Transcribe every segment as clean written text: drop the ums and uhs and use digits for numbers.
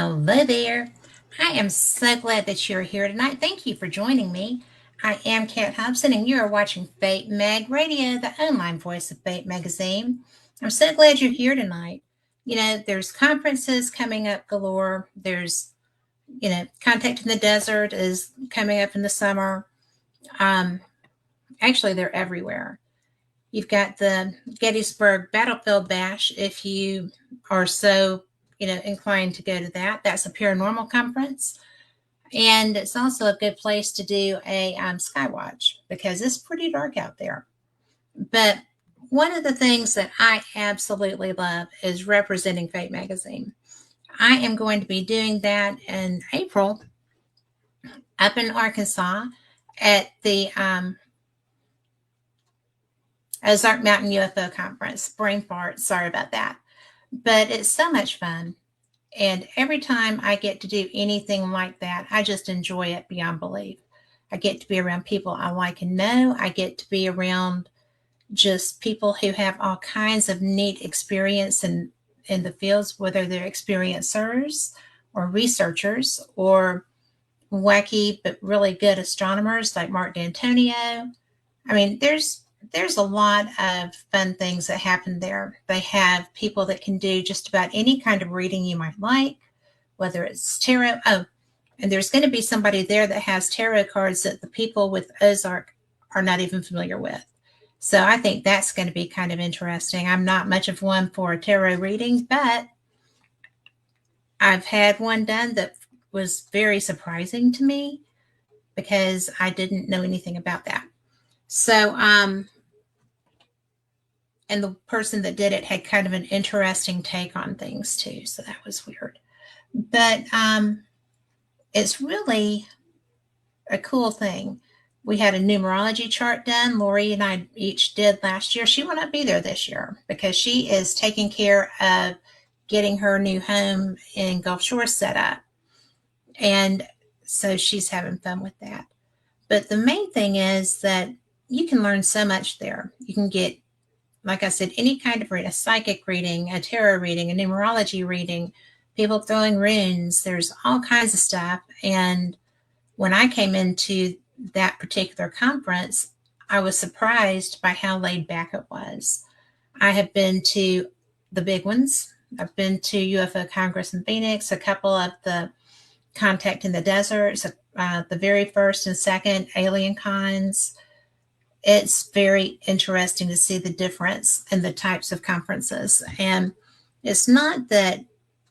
Hello there. I am so glad that you're here tonight. Thank you for joining me. I am Kat Hobson, and you are watching Fate Mag Radio, the online voice of Fate Magazine. I'm so glad you're here tonight. There's conferences coming up galore. There's, Contact in the Desert is coming up in the summer. Um, Actually, they're everywhere. You've got the Gettysburg Battlefield Bash if you are so, inclined to go to that. That's a paranormal conference. And it's also a good place to do a sky watch because it's pretty dark out there. But one of the things that I absolutely love is representing Fate Magazine. I am going to be doing that in April up in Arkansas at the Ozark Mountain UFO Conference. Brain fart, sorry about that. But it's so much fun. And every time I get to do anything like that, I just enjoy it beyond belief. I get to be around people I like and know. I get to be around just people who have all kinds of neat experience in the fields, whether they're experiencers or researchers or wacky but really good astronomers like Mark D'Antonio. I mean, there's a lot of fun things that happen there. They have people that can do just about any kind of reading you might like, whether it's tarot. Oh, and there's going to be somebody there that has tarot cards that the people with Ozark are not even familiar with. So I think that's going to be kind of interesting. I'm not much of one for a tarot reading, but I've had one done that was very surprising to me because I didn't know anything about that. So, and the person that did it had kind of an interesting take on things too. So that was weird. But it's really a cool thing. We had a numerology chart done. Lori and I each did last year. She will not be there this year because she is taking care of getting her new home in Gulf Shores set up. And so she's having fun with that. But the main thing is that you can learn so much there. You can get, like I said, any kind of reading, a psychic reading, a tarot reading, a numerology reading, people throwing runes. There's all kinds of stuff. And when I came into that particular conference, I was surprised by how laid back it was. I have been to the big ones. I've been to UFO Congress in Phoenix, a couple of the Contact in the Desert, the very first and second Alien Cons. It's very interesting to see the difference in the types of conferences. And it's not that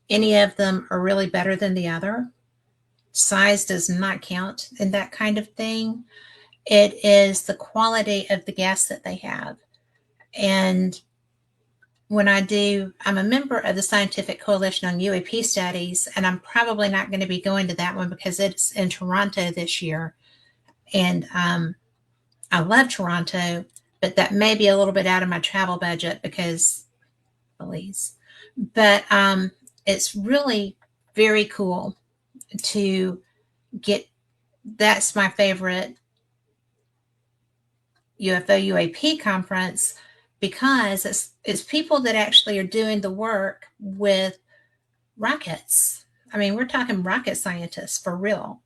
any of them are really better than the other. Size does not count in that kind of thing. It is the quality of the guests that they have. And when I'm a member of the Scientific Coalition on UAP Studies, and I'm probably not going to be going to that one because it's in Toronto this year. And I love Toronto, but that may be a little bit out of my travel budget because Belize. But it's really very cool to get. That's my favorite UFO UAP conference because it's people that actually are doing the work with rockets. I mean, we're talking rocket scientists for real,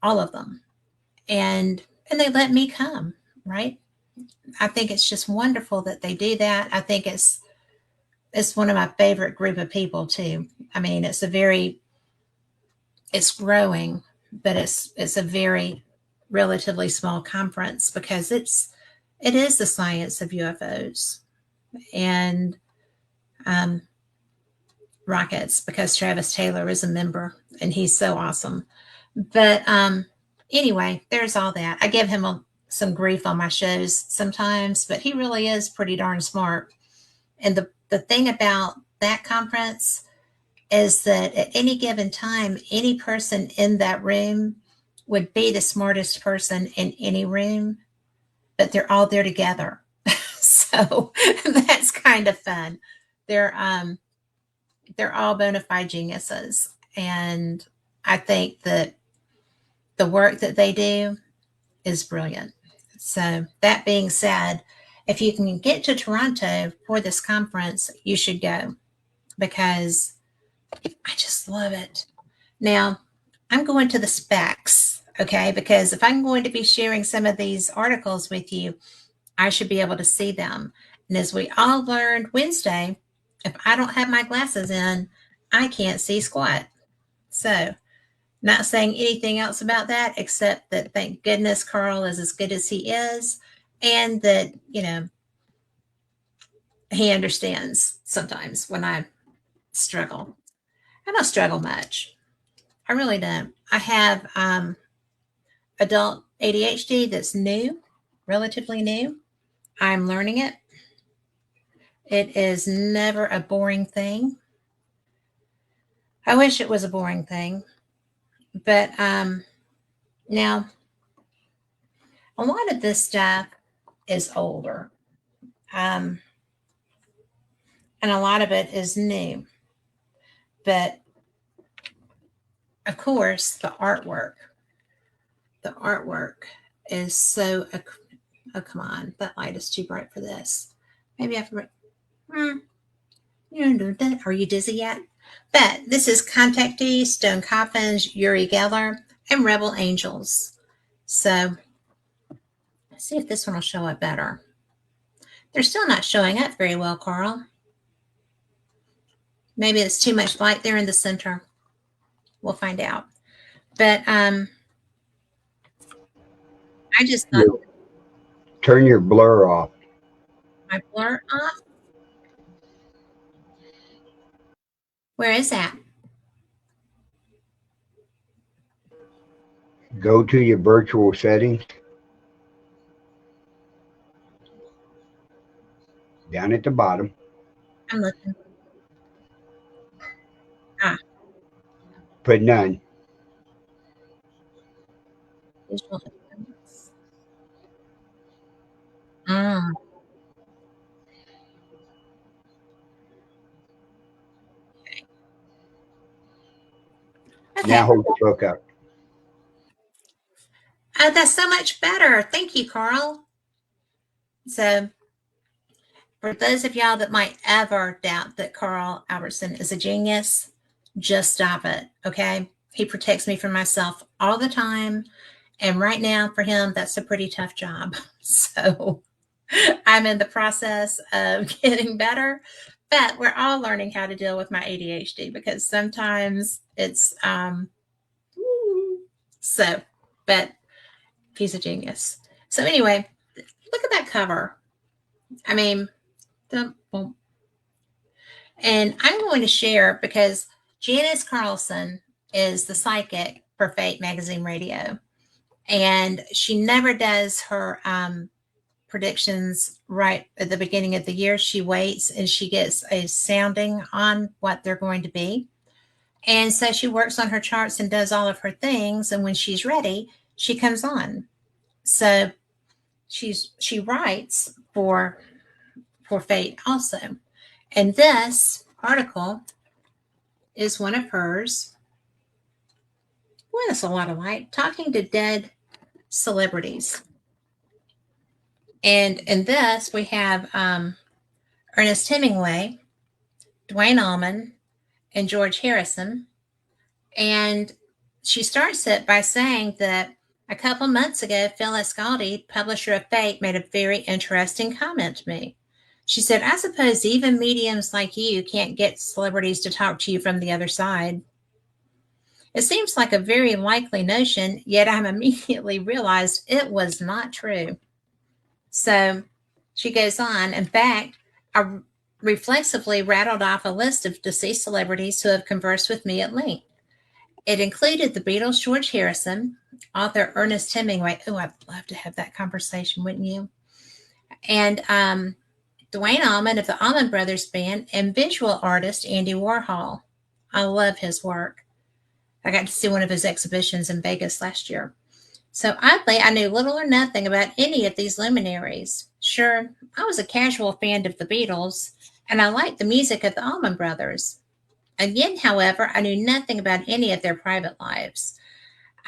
all of them. And they let me come, right? I think it's just wonderful that they do that. I think it's one of my favorite group of people too. I mean, it's growing, but it's a very relatively small conference because it is the science of UFOs and rockets because Travis Taylor is a member and he's so awesome. But anyway, there's all that. I give him some grief on my shows sometimes, but he really is pretty darn smart. And the thing about that conference is that at any given time, any person in that room would be the smartest person in any room, but they're all there together. So that's kind of fun. They're all bona fide geniuses. And I think that the work that they do is brilliant. So that being said, if you can get to Toronto for this conference, you should go because I just love it. Now, I'm going to the specs, okay? Because if I'm going to be sharing some of these articles with you, I should be able to see them. And as we all learned Wednesday, if I don't have my glasses in, I can't see squat. So, not saying anything else about that except that thank goodness Carl is as good as he is, and that, he understands sometimes when I struggle. I don't struggle much. I really don't. I have adult ADHD that's new, relatively new. I'm learning it. It is never a boring thing. I wish it was a boring thing, but now a lot of this stuff is older, and a lot of it is new. But of course, the artwork is so. Oh, come on, that light is too bright for this. Maybe I have to. Are you dizzy yet? But this is Contactee, Stone Coffins, Uri Geller, and Rebel Angels. So let's see if this one will show up better. They're still not showing up very well, Carl. Maybe it's too much light there in the center. We'll find out. But I just thought. Turn your blur off. My blur off? Where is that? Go to your virtual settings. Down at the bottom. I'm looking. Put none. Visual effects. Mm. Okay. Now hold the book up. That's so much better. Thank you, Carl. So, for those of y'all that might ever doubt that Carl Albertson is a genius, just stop it, okay? He protects me from myself all the time. And right now, for him, that's a pretty tough job. So, I'm in the process of getting better, but we're all learning how to deal with my ADHD because sometimes it's, but he's a genius. So, anyway, look at that cover. I mean, and I'm going to share because Janice Carlson is the psychic for Fate Magazine Radio. And she never does her predictions right at the beginning of the year. She waits and she gets a sounding on what they're going to be. And so she works on her charts and does all of her things. And when she's ready, she comes on. So she writes for Fate also. And this article is one of hers. Boy, that's a lot of light. Talking to dead celebrities. And in this, we have Ernest Hemingway, Duane Allman, and George Harrison. And she starts it by saying that a couple months ago, Phyllis Galdi, publisher of Fate, made a very interesting comment to me. She said, I suppose even mediums like you can't get celebrities to talk to you from the other side. It seems like a very likely notion, yet I immediately realized it was not true. So she goes on. In fact, I reflexively rattled off a list of deceased celebrities who have conversed with me at length. It included the Beatles' George Harrison, author Ernest Hemingway. Oh, I'd love to have that conversation, wouldn't you? And Duane Allman of the Allman Brothers Band, and visual artist Andy Warhol. I love his work. I got to see one of his exhibitions in Vegas last year. So oddly, I knew little or nothing about any of these luminaries. Sure, I was a casual fan of the Beatles, and I liked the music of the Allman Brothers. Again, however, I knew nothing about any of their private lives.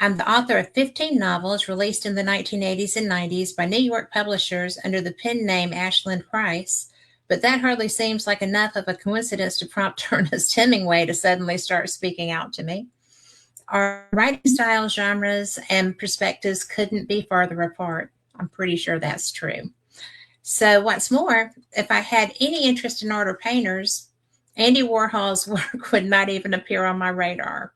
I'm the author of 15 novels released in the 1980s and 90s by New York publishers under the pen name Ashland Price, but that hardly seems like enough of a coincidence to prompt Ernest Hemingway to suddenly start speaking out to me. Our writing styles, genres, and perspectives couldn't be farther apart. I'm pretty sure that's true. So, what's more, if I had any interest in art or painters, Andy Warhol's work would not even appear on my radar.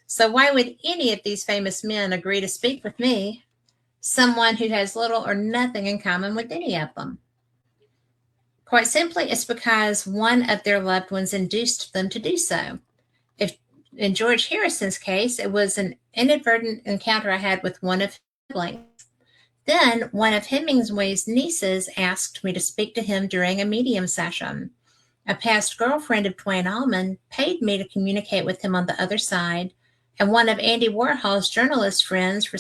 So, why would any of these famous men agree to speak with me, someone who has little or nothing in common with any of them? Quite simply, it's because one of their loved ones induced them to do so. If in George Harrison's case, it was an inadvertent encounter I had with one of his siblings. Then one of Hemingway's nieces asked me to speak to him during a medium session. A past girlfriend of Duane Allman paid me to communicate with him on the other side, and one of Andy Warhol's journalist friends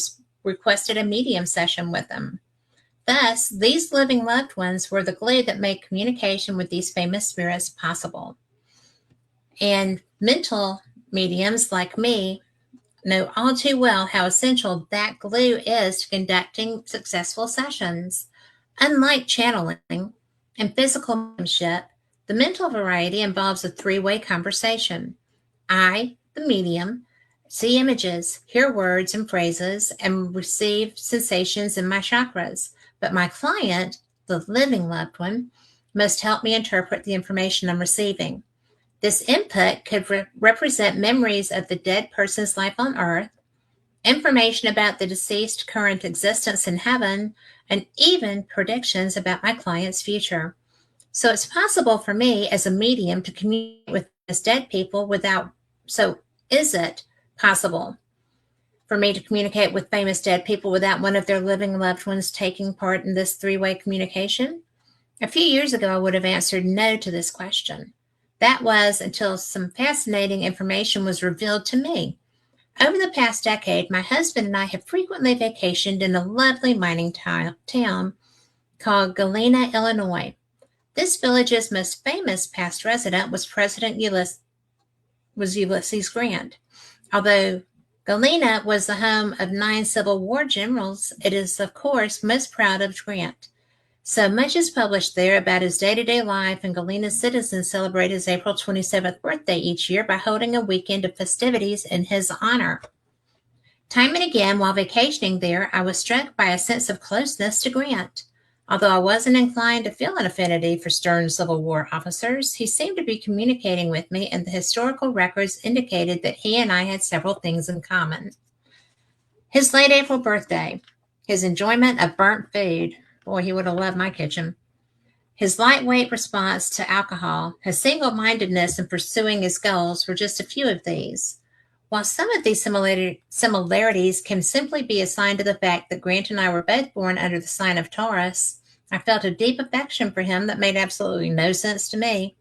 requested a medium session with him. Thus, these living loved ones were the glue that made communication with these famous spirits possible. And mental mediums like me know all too well how essential that glue is to conducting successful sessions. Unlike channeling and physical mediumship, the mental variety involves a three-way conversation. I, the medium, see images, hear words and phrases, and receive sensations in my chakras. But my client, the living loved one, must help me interpret the information I'm receiving. This input could represent memories of the dead person's life on earth, information about the deceased current existence in heaven, and even predictions about my client's future. So it's possible for me as a medium to communicate with these dead people is it possible for me to communicate with famous dead people without one of their living loved ones taking part in this three-way communication? A few years ago, I would have answered no to this question. That was until some fascinating information was revealed to me. Over the past decade, my husband and I have frequently vacationed in a lovely mining town called Galena, Illinois. This village's most famous past resident was Ulysses Grant. Although Galena was the home of 9 Civil War generals, it is, of course, most proud of Grant. So much is published there about his day-to-day life, and Galena's citizens celebrate his April 27th birthday each year by holding a weekend of festivities in his honor. Time and again, while vacationing there, I was struck by a sense of closeness to Grant. Although I wasn't inclined to feel an affinity for stern Civil War officers, he seemed to be communicating with me, and the historical records indicated that he and I had several things in common. His late April birthday, his enjoyment of burnt food, boy, he would have loved my kitchen, his lightweight response to alcohol, his single-mindedness in pursuing his goals were just a few of these. While some of these similarities can simply be assigned to the fact that Grant and I were both born under the sign of Taurus, I felt a deep affection for him that made absolutely no sense to me.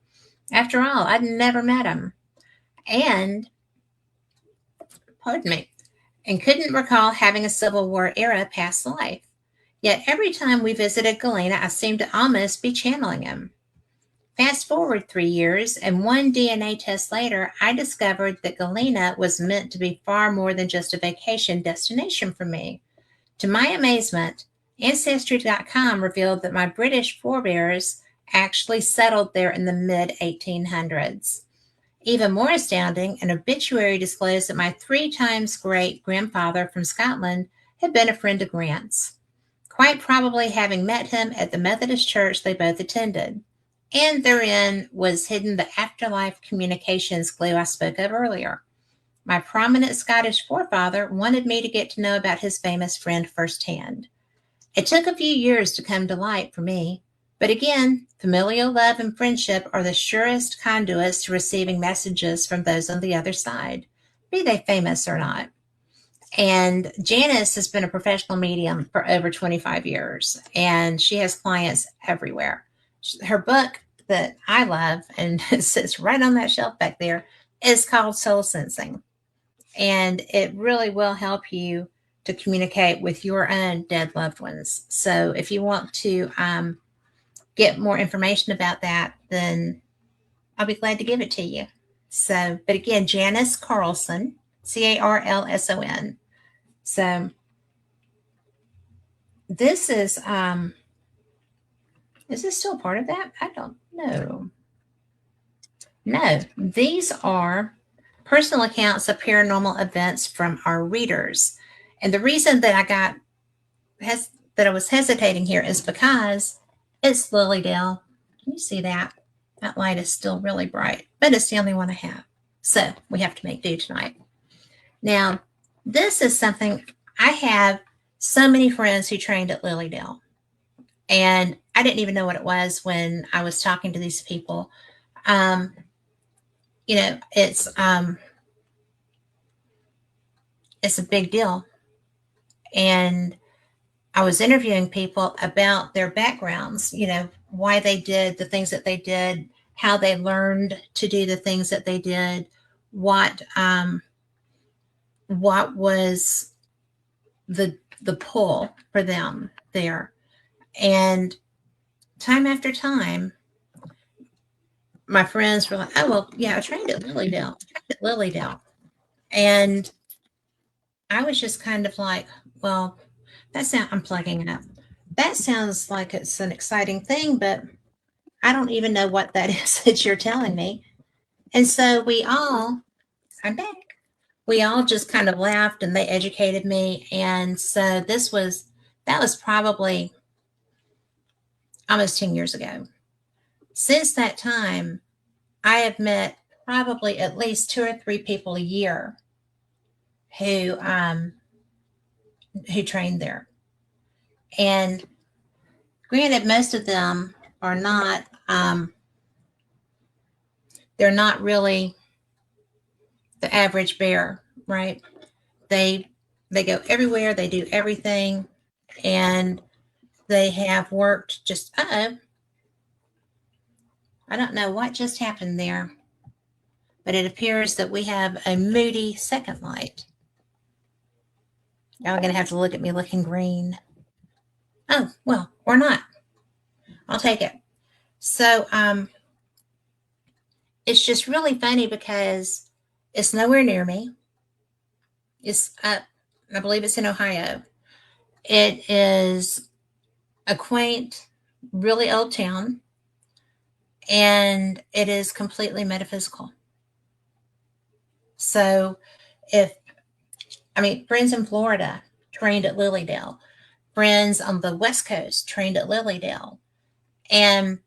After all, I'd never met him. And couldn't recall having a Civil War era past life. Yet every time we visited Galena, I seemed to almost be channeling him. Fast forward 3 years, and one DNA test later, I discovered that Galena was meant to be far more than just a vacation destination for me. To my amazement, Ancestry.com revealed that my British forebears actually settled there in the mid-1800s. Even more astounding, an obituary disclosed that my 3 times great-grandfather from Scotland had been a friend of Grant's, quite probably having met him at the Methodist church they both attended. And therein was hidden the afterlife communications glue I spoke of earlier. My prominent Scottish forefather wanted me to get to know about his famous friend firsthand. It took a few years to come to light for me, but again, familial love and friendship are the surest conduits to receiving messages from those on the other side, be they famous or not. And Janice has been a professional medium for over 25 years, and she has clients everywhere. Her book that I love, and it sits right on that shelf back there, is called Soul Sensing. And it really will help you to communicate with your own dead loved ones. So if you want to get more information about that, then I'll be glad to give it to you. So, but again, Janice Carlson, Carlson. So this is this still part of that? I don't know. No, these are personal accounts of paranormal events from our readers. And the reason that I was hesitating here is because it's Lilydale. Can you see that? That light is still really bright, but it's the only one I have. So we have to make do tonight. Now, this is something I have so many friends who trained at Lilydale. And I didn't even know what it was when I was talking to these people. It's a big deal. And I was interviewing people about their backgrounds, why they did the things that they did, how they learned to do the things that they did, what was the pull for them there. And time after time, my friends were like, oh, well, yeah, I trained at Lilydale. And I was just kind of like, well, I'm plugging it up. That sounds like it's an exciting thing, but I don't even know what that is that you're telling me. And so I'm back. We all just kind of laughed and they educated me. And so that was probably almost 10 years ago. Since that time, I have met probably at least 2 or 3 people a year who trained there. And granted, most of them are not, they're not really the average bear, right? They go everywhere, they do everything, and they have worked I don't know what just happened there, but it appears that we have a moody second light. Now I'm going to have to look at me looking green. Oh, well, or not. I'll take it. So, it's just really funny because it's nowhere near me. It's up, I believe it's in Ohio. It is a quaint, really old town, and it is completely metaphysical. So friends in Florida trained at Lilydale, friends on the West Coast trained at Lilydale. And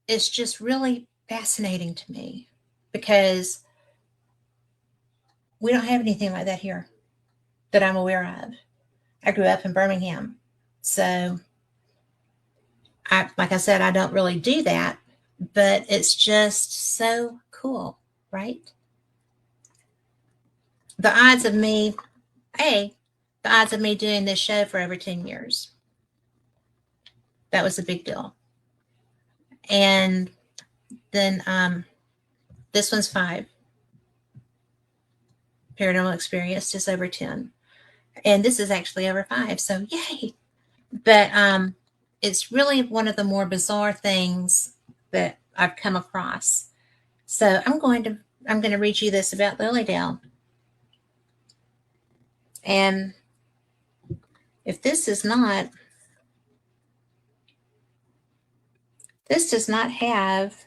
it's just really fascinating to me because we don't have anything like that here that I'm aware of. I grew up in Birmingham. So like I said, I don't really do that, but it's just so cool, right? The odds of me doing this show for over 10 years. That was a big deal. And then this one's 5. Paranormal experience, just over 10. And this is actually over 5, so yay. But it's really one of the more bizarre things that I've come across. So I'm going to read you this about Lilydale. And if this does not have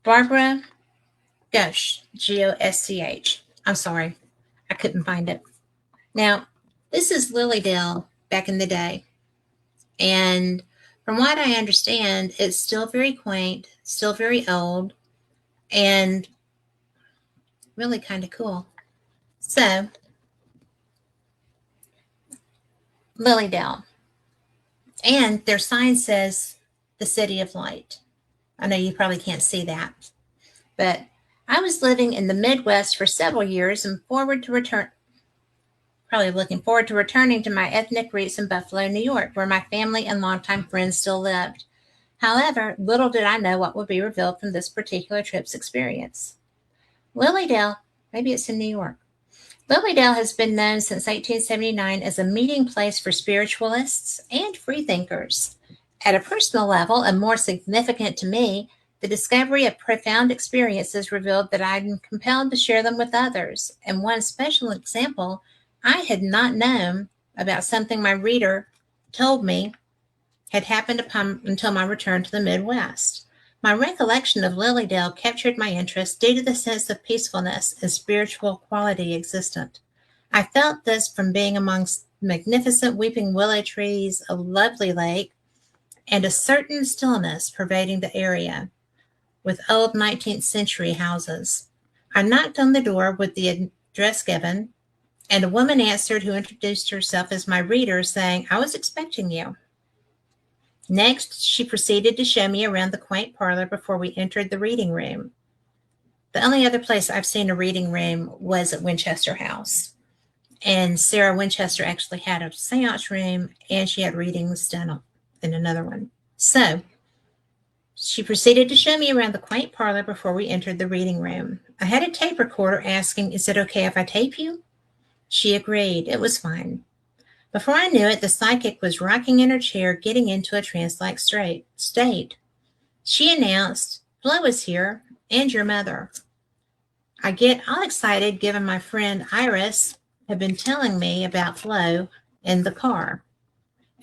Barbara Gosch, Gosch. I'm sorry, I couldn't find it. Now, this is Lilydale back in the day. And from what I understand, it's still very quaint, still very old, and really kind of cool. So, Lilydale. And their sign says the City of Light. I know you probably can't see that, but I was living in the Midwest for several years and looking forward to returning to my ethnic roots in Buffalo, New York, where my family and longtime friends still lived. However, little did I know what would be revealed from this particular trip's experience. Lilydale, maybe it's in New York. Lilydale has been known since 1879 as a meeting place for spiritualists and freethinkers. At a personal level, and more significant to me, the discovery of profound experiences revealed that I'm compelled to share them with others. And one special example I had not known about something my reader told me had happened until my return to the Midwest. My recollection of Lilydale captured my interest due to the sense of peacefulness and spiritual quality existent. I felt this from being amongst magnificent weeping willow trees, a lovely lake, and a certain stillness pervading the area, with old 19th century houses. I knocked on the door with the address given, and a woman answered who introduced herself as my reader, saying, "I was expecting you." Next, she proceeded to show me around the quaint parlor before we entered the reading room. The only other place I've seen a reading room was at Winchester House. And Sarah Winchester actually had a seance room, and she had readings done in another one. So she proceeded to show me around the quaint parlor before we entered the reading room. I had a tape recorder asking, "Is it okay if I tape you?" She agreed. It was fine. Before I knew it, the psychic was rocking in her chair, getting into a trance-like state. She announced, "Flo is here, and your mother." I get all excited given my friend Iris had been telling me about Flo in the car,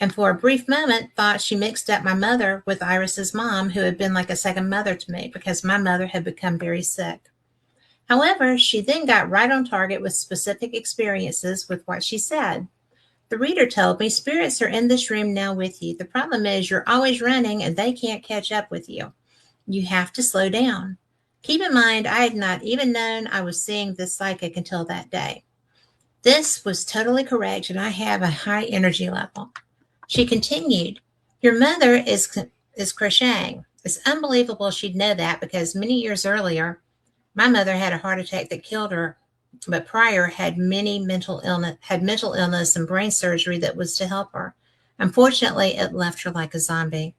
and for a brief moment thought she mixed up my mother with Iris's mom, who had been like a second mother to me because my mother had become very sick. However, she then got right on target with specific experiences with what she said. The reader told me, "Spirits are in this room now with you. The problem is you're always running and they can't catch up with you. You have to slow down." Keep in mind, I had not even known I was seeing this psychic until that day. This was totally correct, and I have a high energy level. She continued, "Your mother is crocheting. It's unbelievable she'd know that because many years earlier, my mother had a heart attack that killed her, but prior had mental illness and brain surgery that was to help her. Unfortunately, it left her like a zombie.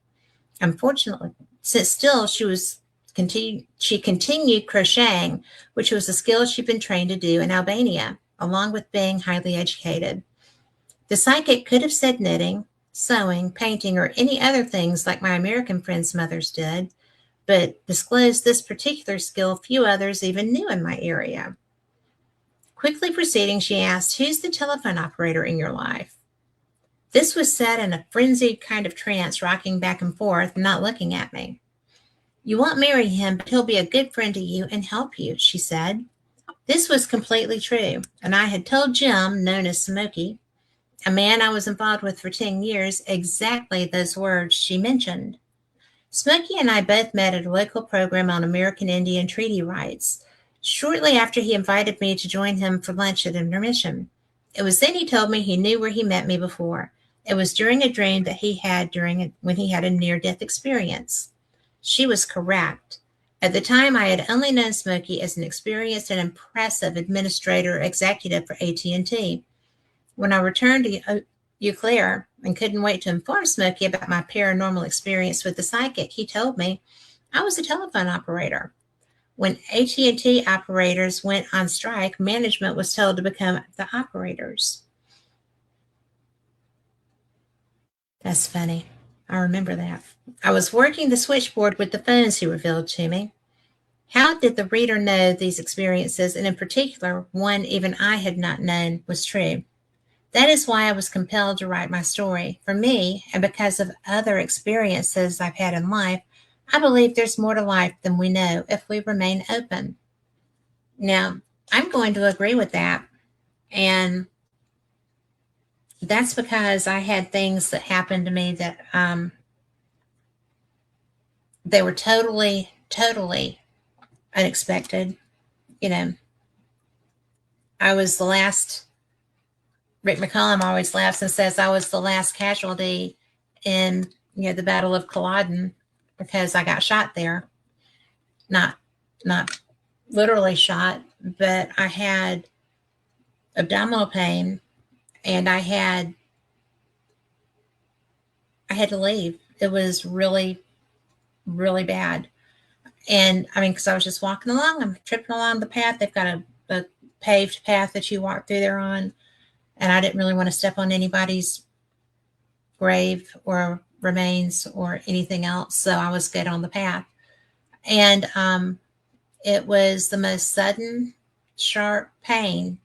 Unfortunately, since still she continued crocheting, which was a skill she'd been trained to do in Albania, along with being highly educated. The psychic could have said knitting, sewing, painting, or any other things like my American friends' mothers did, but disclosed this particular skill few others even knew in my area. Quickly proceeding, she asked, "Who's the telephone operator in your life?" This was said in a frenzied kind of trance, rocking back and forth, not looking at me. "You won't marry him, but he'll be a good friend to you and help you," she said. This was completely true, and I had told Jim, known as Smokey, a man I was involved with for 10 years, exactly those words she mentioned. Smokey and I both met at a local program on American Indian treaty rights. Shortly after, he invited me to join him for lunch at intermission. It was then he told me he knew where he met me before. It was during a dream that he had when he had a near-death experience. She was correct. At the time, I had only known Smokey as an experienced and impressive administrator executive for AT&T. When I returned to Eau Claire and couldn't wait to inform Smokey about my paranormal experience with the psychic, he told me I was a telephone operator. When AT&T operators went on strike, management was told to become the operators. That's funny. I remember that. I was working the switchboard with the phones, he revealed to me. How did the reader know these experiences, and in particular, one even I had not known was true? That is why I was compelled to write my story. For me, and because of other experiences I've had in life, I believe there's more to life than we know if we remain open. Now, I'm going to agree with that. And that's because I had things that happened to me that they were totally unexpected. You know, I was the last. Rick McCollum always laughs and says I was the last casualty in the Battle of Culloden because I got shot there. Not literally shot, but I had abdominal pain and I had to leave. It was really, really bad. And I mean, because I was just walking along, I'm tripping along the path. They've got a paved path that you walk through there on. And I didn't really want to step on anybody's grave or remains or anything else. So I was good on the path. And it was the most sudden, sharp pain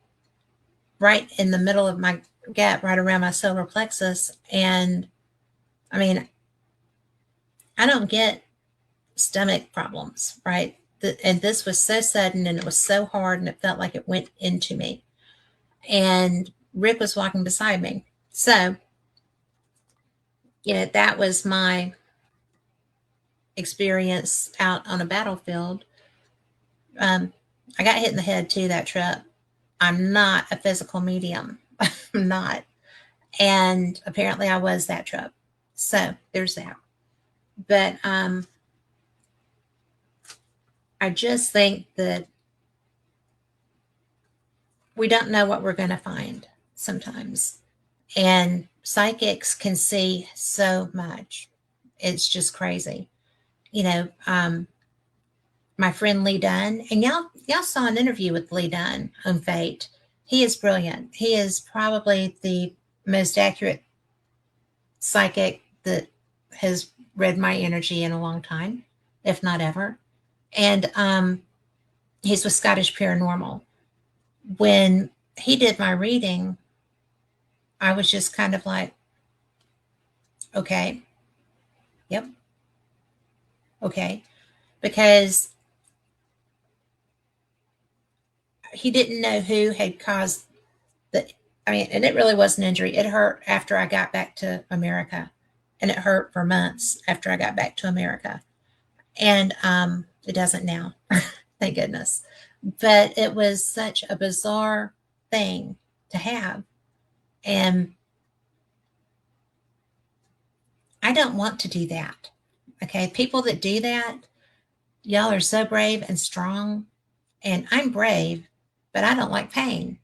right in the middle of gut right around my solar plexus. And I mean, I don't get stomach problems, right? And this was so sudden and it was so hard and it felt like it went into me. And Rick was walking beside me. So, that was my experience out on a battlefield. I got hit in the head too that trip. I'm not a physical medium. I'm not. And apparently I was that trip. So there's that. But I just think that we don't know what we're going to find sometimes. And psychics can see so much. It's just crazy. My friend Lee Dunn, and y'all saw an interview with Lee Dunn on Fate. He is brilliant. He is probably the most accurate psychic that has read my energy in a long time, if not ever. And he's with Scottish Paranormal. When he did my reading, I was just kind of like, okay, yep, okay, because he didn't know who had caused and it really was an injury. It hurt after I got back to America, and it hurt for months after I got back to America. And it doesn't now, thank goodness. But it was such a bizarre thing to have. And I don't want to do that. Okay. People that do that, y'all are so brave and strong. And I'm brave, but I don't like pain.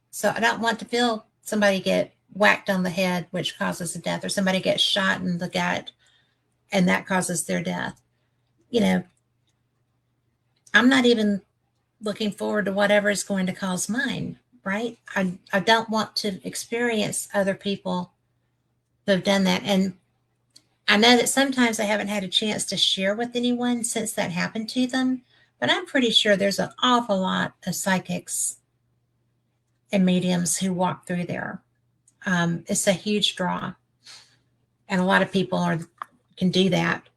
So I don't want to feel somebody get whacked on the head, which causes a death, or somebody gets shot in the gut and that causes their death. I'm not even looking forward to whatever is going to cause mine, right? I don't want to experience other people who have done that. And I know that sometimes I haven't had a chance to share with anyone since that happened to them, but I'm pretty sure there's an awful lot of psychics and mediums who walk through there. It's a huge draw, and a lot of people can do that.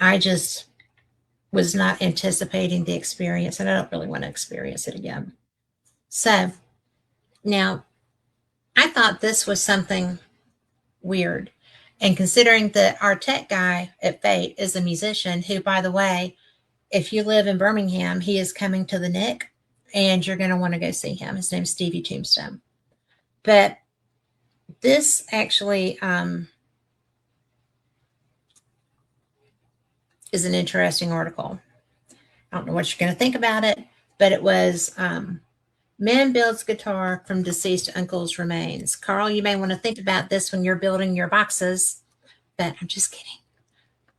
I just was not anticipating the experience, and I don't really want to experience it again. So now I thought this was something weird. And considering that our tech guy at Fate is a musician who, by the way, if you live in Birmingham, he is coming to the Nick, and you're going to want to go see him. His name's Stevie Tombstone. But this actually is an interesting article. I don't know what you're going to think about it, but it was Man Builds Guitar from Deceased Uncle's Remains. Carl, you may want to think about this when you're building your boxes, but I'm just kidding.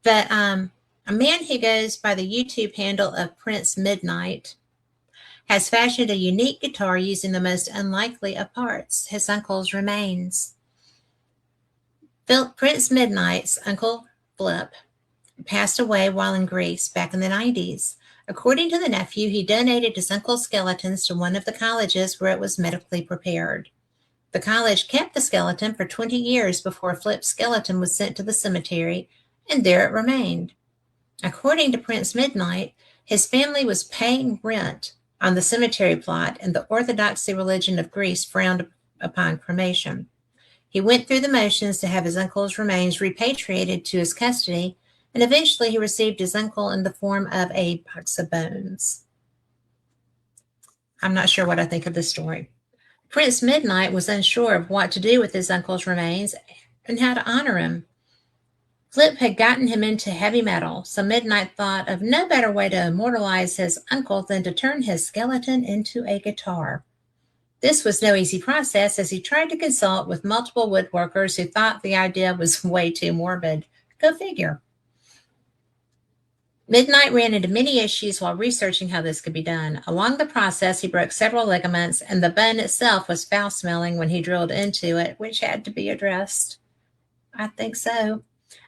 But a man who goes by the YouTube handle of Prince Midnight has fashioned a unique guitar using the most unlikely of parts, his uncle's remains. Prince Midnight's uncle Flip passed away while in Greece back in the 90s. According to the nephew, he donated his uncle's skeletons to one of the colleges where it was medically prepared. The college kept the skeleton for 20 years before Flip's skeleton was sent to the cemetery, and there it remained. According to Prince Midnight, his family was paying rent on the cemetery plot, and the Orthodoxy religion of Greece frowned upon cremation. He went through the motions to have his uncle's remains repatriated to his custody, and eventually he received his uncle in the form of a box of bones. I'm not sure what I think of this story. Prince Midnight was unsure of what to do with his uncle's remains and how to honor him. Flip had gotten him into heavy metal, so Midnight thought of no better way to immortalize his uncle than to turn his skeleton into a guitar. This was no easy process, as he tried to consult with multiple woodworkers who thought the idea was way too morbid. Go figure. Midnight ran into many issues while researching how this could be done. Along the process, he broke several ligaments, and the bone itself was foul-smelling when he drilled into it, which had to be addressed. I think so.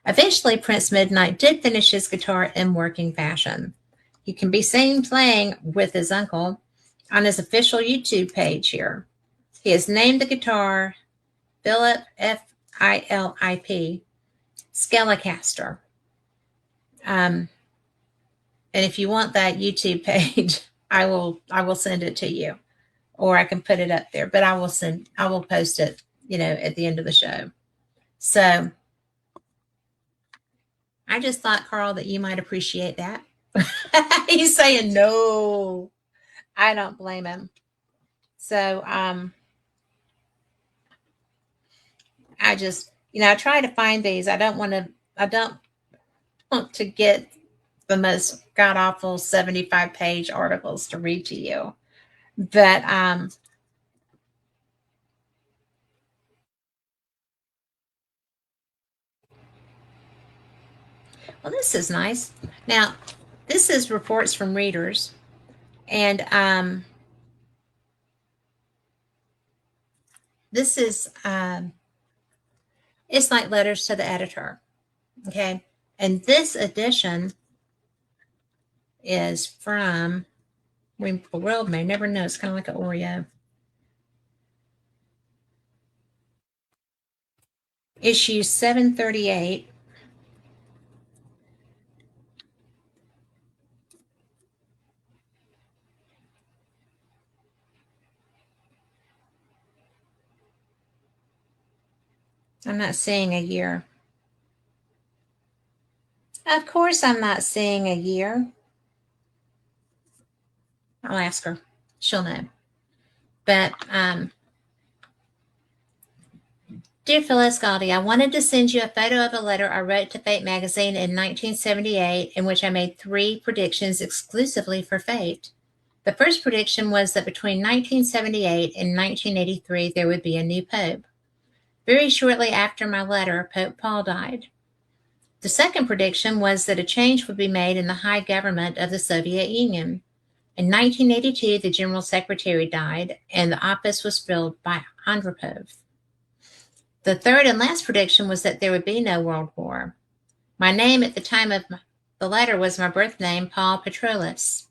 Eventually, Prince Midnight did finish his guitar in working fashion. He can be seen playing with his uncle on his official YouTube page here. He has named the guitar Philip, Philip, Skelecaster. And if you want that YouTube page, I will send it to you, or I can put it up there, but I will post it, at the end of the show. So I just thought, Carl, that you might appreciate that. He's saying no. I don't blame him. So I just, I try to find these. I don't want to get the most god awful 75-page articles to read to you. But well, this is nice. Now, this is reports from readers, and this is it's like letters to the editor. Okay, and this edition is from, the world may never know. It's kind of like an Oreo. Issue 738. I'm not seeing a year. Of course, I'm not seeing a year. I'll ask her. She'll know. But, Dear Phyllis Galdi, I wanted to send you a photo of a letter I wrote to Fate magazine in 1978 in which I made 3 predictions exclusively for Fate. The first prediction was that between 1978 and 1983 there would be a new pope. Very shortly after my letter, Pope Paul died. The second prediction was that a change would be made in the high government of the Soviet Union. In 1982, the General Secretary died, and the office was filled by Andropov. The third and last prediction was that there would be no world war. My name at the time of the letter was my birth name, Paul Petrolis.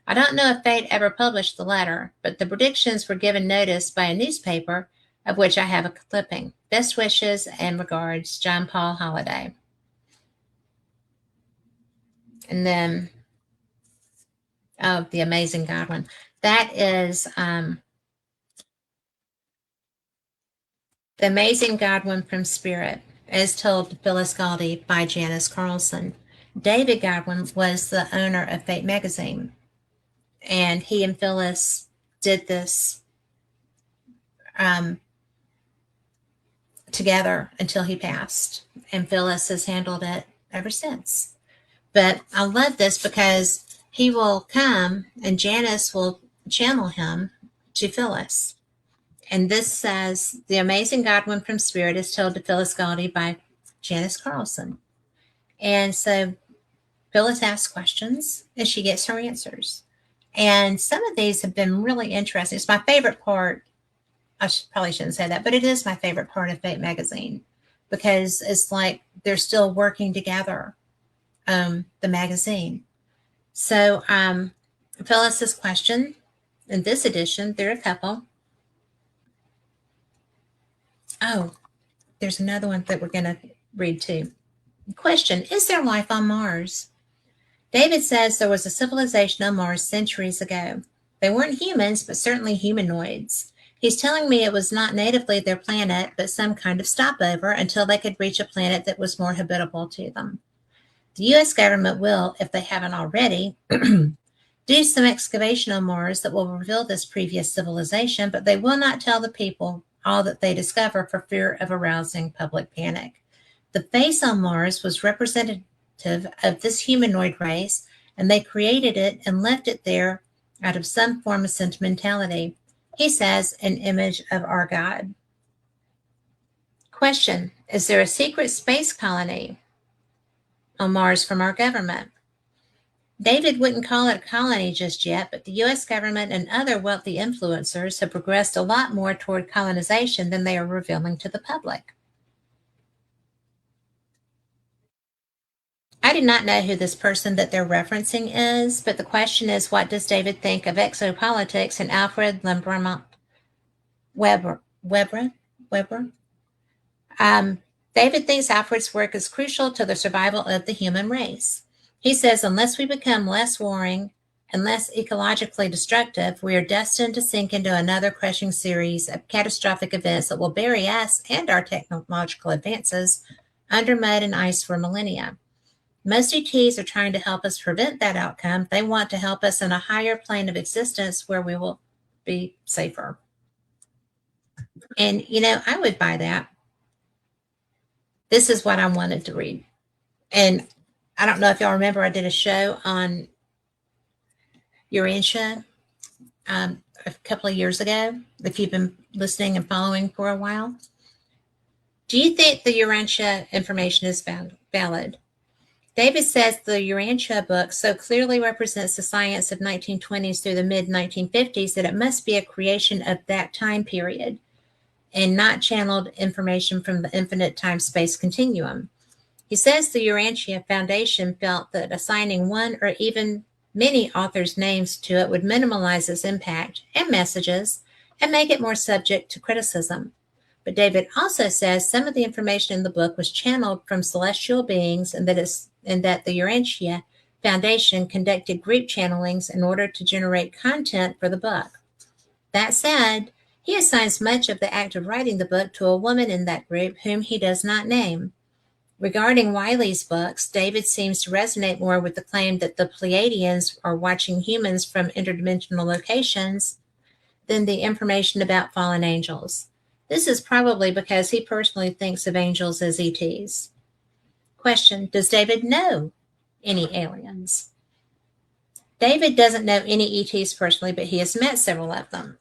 I don't know if Fate ever published the letter, but the predictions were given notice by a newspaper, of which I have a clipping. Best wishes and regards, John Paul Holiday. And then, the Amazing Godwin. That is The Amazing Godwin from Spirit, as told to Phyllis Galdi by Janice Carlson. David Godwin was the owner of Fate magazine, and he and Phyllis did this together until he passed, and Phyllis has handled it ever since. But I love this because he will come and Janice will channel him to Phyllis. And this says, The Amazing Godwin from Spirit is told to Phyllis Galdi by Janice Carlson. And so Phyllis asks questions and she gets her answers. And some of these have been really interesting. It's my favorite part. Probably shouldn't say that, but it is my favorite part of Fate magazine because it's like they're still working together, the magazine. So Phyllis's question in this edition, there are a couple. Oh, there's another one that we're going to read too. Question, is there life on Mars? David says there was a civilization on Mars centuries ago. They weren't humans, but certainly humanoids. He's telling me it was not natively their planet, but some kind of stopover until they could reach a planet that was more habitable to them. The U.S. government will, if they haven't already, do some excavation on Mars that will reveal this previous civilization, but they will not tell the people all that they discover for fear of arousing public panic. The face on Mars was representative of this humanoid race, and they created it and left it there out of some form of sentimentality. He says, an image of our God. Question, is there a secret space colony on Mars from our government? David wouldn't call it a colony just yet, but the U.S. government and other wealthy influencers have progressed a lot more toward colonization than they are revealing to the public. I do not know who this person that they're referencing is, but the question is, what does David think of exopolitics and Alfred Lembermont Weber? David thinks Alfred's work is crucial to the survival of the human race. He says, unless we become less warring and less ecologically destructive, we are destined to sink into another crushing series of catastrophic events that will bury us and our technological advances under mud and ice for millennia. Most ETs are trying to help us prevent that outcome. They want to help us in a higher plane of existence where we will be safer. And, I would buy that. This is what I wanted to read. And I don't know if y'all remember, I did a show on Urantia a couple of years ago, if you've been listening and following for a while. Do you think the Urantia information is valid? David says the Urantia book so clearly represents the science of 1920s through the mid-1950s that it must be a creation of that time period and not channeled information from the infinite time-space continuum. He says the Urantia Foundation felt that assigning one or even many authors' names to it would minimize its impact and messages and make it more subject to criticism. But David also says some of the information in the book was channeled from celestial beings and that the Urantia Foundation conducted group channelings in order to generate content for the book. That said, he assigns much of the act of writing the book to a woman in that group whom he does not name. Regarding Wiley's books, David seems to resonate more with the claim that the Pleiadians are watching humans from interdimensional locations than the information about fallen angels. This is probably because he personally thinks of angels as ETs. Question: does David know any aliens? David doesn't know any ETs personally, but he has met several of them.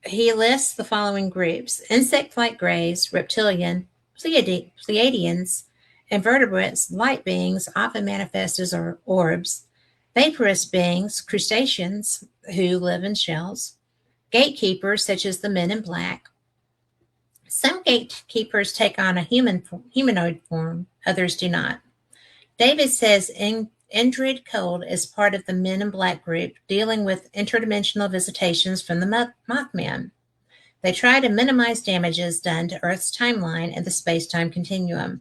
He lists the following groups: insect-like grays, reptilian, Pleiadians, invertebrates, light beings, often manifest as orbs, vaporous beings, crustaceans who live in shells, gatekeepers such as the men in black. Some gatekeepers take on a humanoid form, others do not. David says Indrid Cold is part of the Men in Black group dealing with interdimensional visitations from the Mothman. They try to minimize damages done to Earth's timeline and the space-time continuum.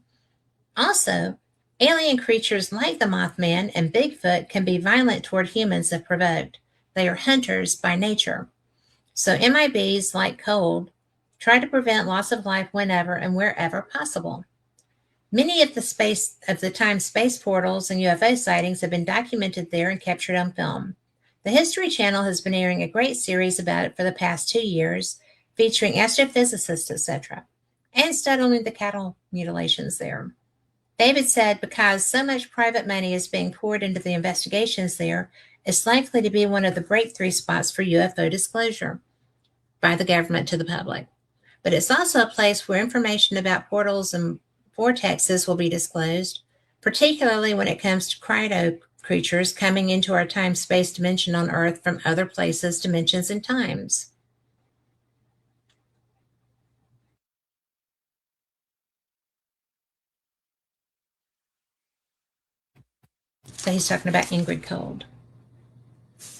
Also, alien creatures like the Mothman and Bigfoot can be violent toward humans if provoked. They are hunters by nature. So MIBs, like Cold, try to prevent loss of life whenever and wherever possible. Many of the time-space portals and UFO sightings have been documented there and captured on film. The History Channel has been airing a great series about it for the past 2 years, featuring astrophysicists, etc., and studying the cattle mutilations there. David said because so much private money is being poured into the investigations there, it's likely to be one of the breakthrough spots for UFO disclosure by the government to the public. But it's also a place where information about portals and vortexes will be disclosed, particularly when it comes to cryo creatures coming into our time-space dimension on Earth from other places, dimensions, and times. So he's talking about Indrid Cold.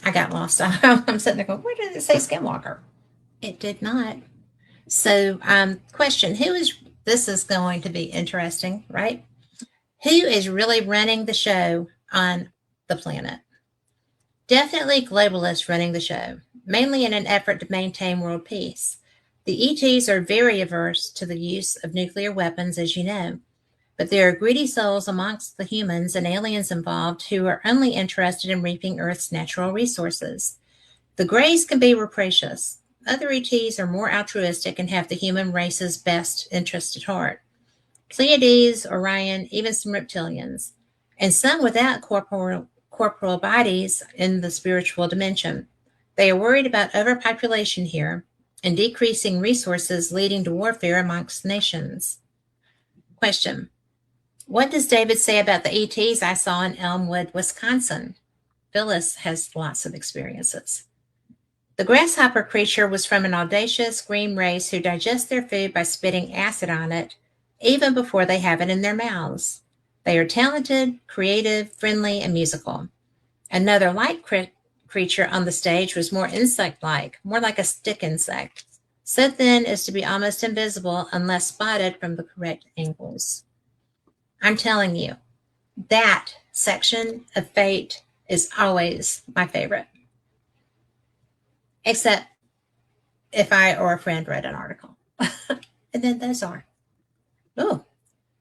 I got lost. I'm sitting there going, where did it say Skinwalker? It did not. So, question, this is going to be interesting, right? Who is really running the show on the planet? Definitely globalists running the show, mainly in an effort to maintain world peace. The ETs are very averse to the use of nuclear weapons, as you know, but there are greedy souls amongst the humans and aliens involved who are only interested in reaping Earth's natural resources. The Greys can be rapacious. Other ETs are more altruistic and have the human race's best interest at heart. Pleiades, Orion, even some reptilians, and some without corporal bodies in the spiritual dimension. They are worried about overpopulation here and decreasing resources leading to warfare amongst nations. Question: what does David say about the ETs I saw in Elmwood, Wisconsin? Phyllis has lots of experiences. The grasshopper creature was from an audacious green race who digest their food by spitting acid on it, even before they have it in their mouths. They are talented, creative, friendly, and musical. Another light creature on the stage was more insect-like, more like a stick insect, so thin as to be almost invisible unless spotted from the correct angles. I'm telling you, that section of Fate is always my favorite. Except if I or a friend read an article. And then those are. Oh,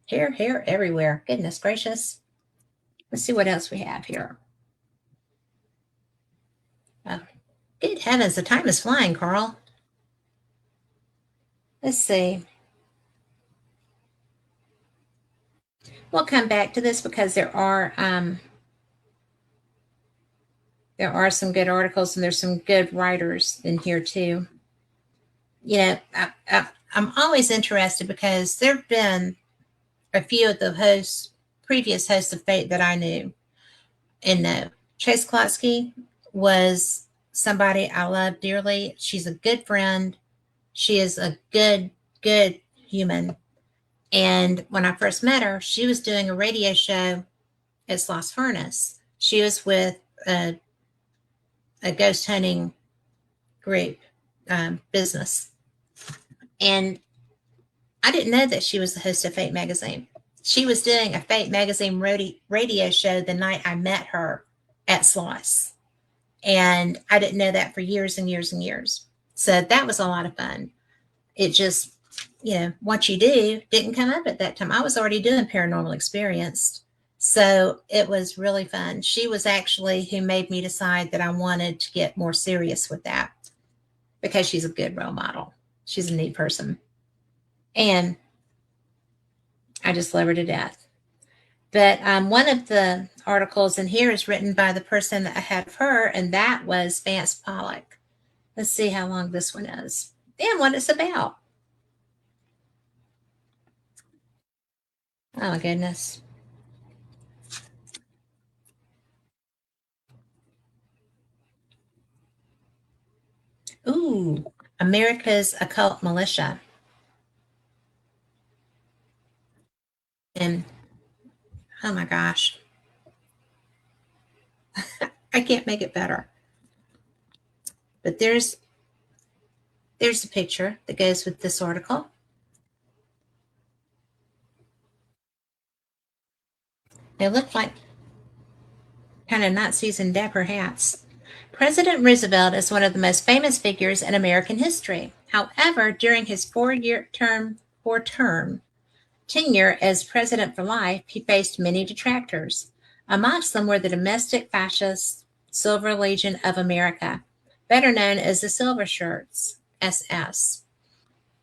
hair everywhere. Goodness gracious. Let's see what else we have here. Oh, good heavens, the time is flying, Carl. Let's see. We'll come back to this because there are some good articles and there's some good writers in here too. You know, I'm always interested because there have been a few of the previous hosts of Fate that I knew and know. Chase Klotsky was somebody I love dearly. She's a good friend. She is a good human. And when I first met her, she was doing a radio show at Sloss Furnace. She was with a ghost hunting group business. And I didn't know that she was the host of Fate Magazine. She was doing a Fate Magazine radio show the night I met her at Sloss. And I didn't know that for years and years and years. So that was a lot of fun. It just, what you do didn't come up at that time. I was already doing Paranormal Experience. So it was really fun. She was actually who made me decide that I wanted to get more serious with that because she's a good role model. She's a neat person. And I just love her to death. But one of the articles in here is written by the person that I had of her, and that was Vance Pollock. Let's see how long this one is and what it's about. Oh, my goodness. Ooh, America's Occult Militia. And oh my gosh, I can't make it better. But there's a picture that goes with this article. They look like kind of Nazis in dapper hats. President Roosevelt is one of the most famous figures in American history. However, during his four-term tenure as president for life, he faced many detractors. Amongst them were the domestic fascist Silver Legion of America, better known as the Silver Shirts, SS,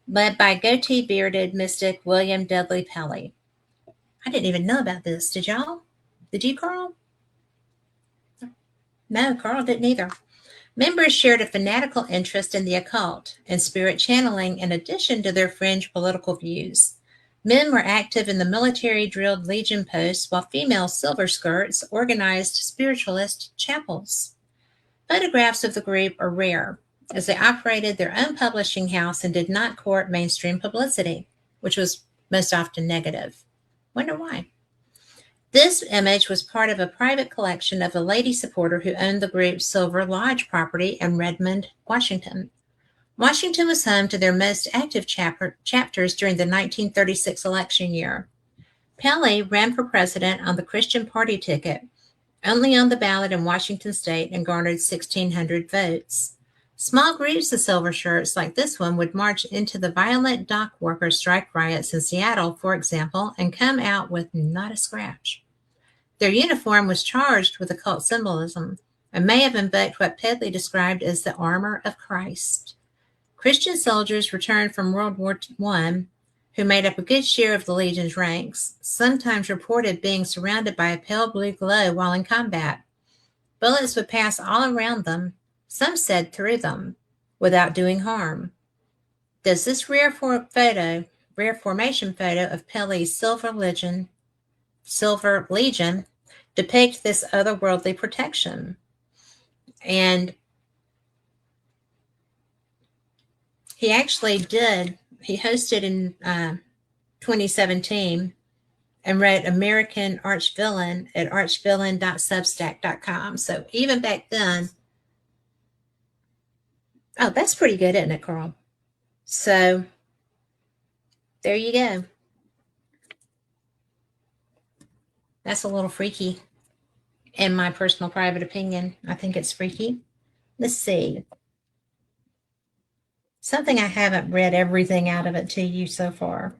led by goatee-bearded mystic William Dudley Pelley. I didn't even know about this. Did y'all? Did you, Carl? No, Carl didn't either. Members shared a fanatical interest in the occult and spirit channeling in addition to their fringe political views. Men were active in the military-drilled Legion posts, while female Silver Skirts organized spiritualist chapels. Photographs of the group are rare, as they operated their own publishing house and did not court mainstream publicity, which was most often negative. Wonder why? This image was part of a private collection of a lady supporter who owned the group's Silver Lodge property in Redmond, Washington. Washington was home to their most active chapters during the 1936 election year. Pelley ran for president on the Christian Party ticket, only on the ballot in Washington state, and garnered 1,600 votes. Small groups of Silver Shirts like this one would march into the violent dock worker strike riots in Seattle, for example, and come out with not a scratch. Their uniform was charged with occult symbolism and may have invoked what Pedley described as the armor of Christ. Christian soldiers returned from World War I, who made up a good share of the Legion's ranks, sometimes reported being surrounded by a pale blue glow while in combat. Bullets would pass all around them, some said through them, without doing harm. Does this rare formation photo of Pelley's Silver Legion depict this otherworldly protection? And he actually did. He hosted in 2017 and wrote American Archvillain at archvillain.substack.com. So even back then, oh, that's pretty good, isn't it, Carl? So there you go. That's a little freaky, in my personal private opinion. I think it's freaky. Let's see. Something I haven't read everything out of it to you so far.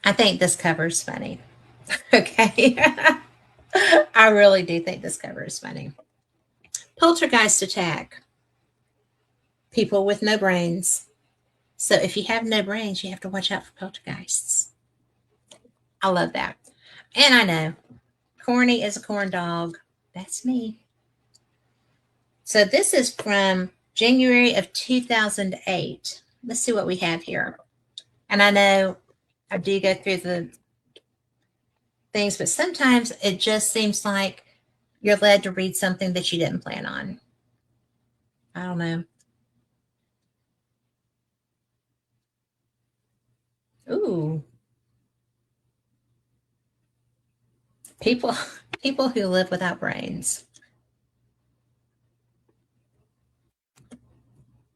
I think this cover is funny. Okay. I really do think this cover is funny. Poltergeist attack. People with no brains. So if you have no brains, you have to watch out for poltergeists. I love that. And I know corny is a corn dog. That's me. So this is from January of 2008. Let's see what we have here. And I know I do go through the things, but sometimes it just seems like you're led to read something that you didn't plan on. I don't know. Ooh. People people who live without brains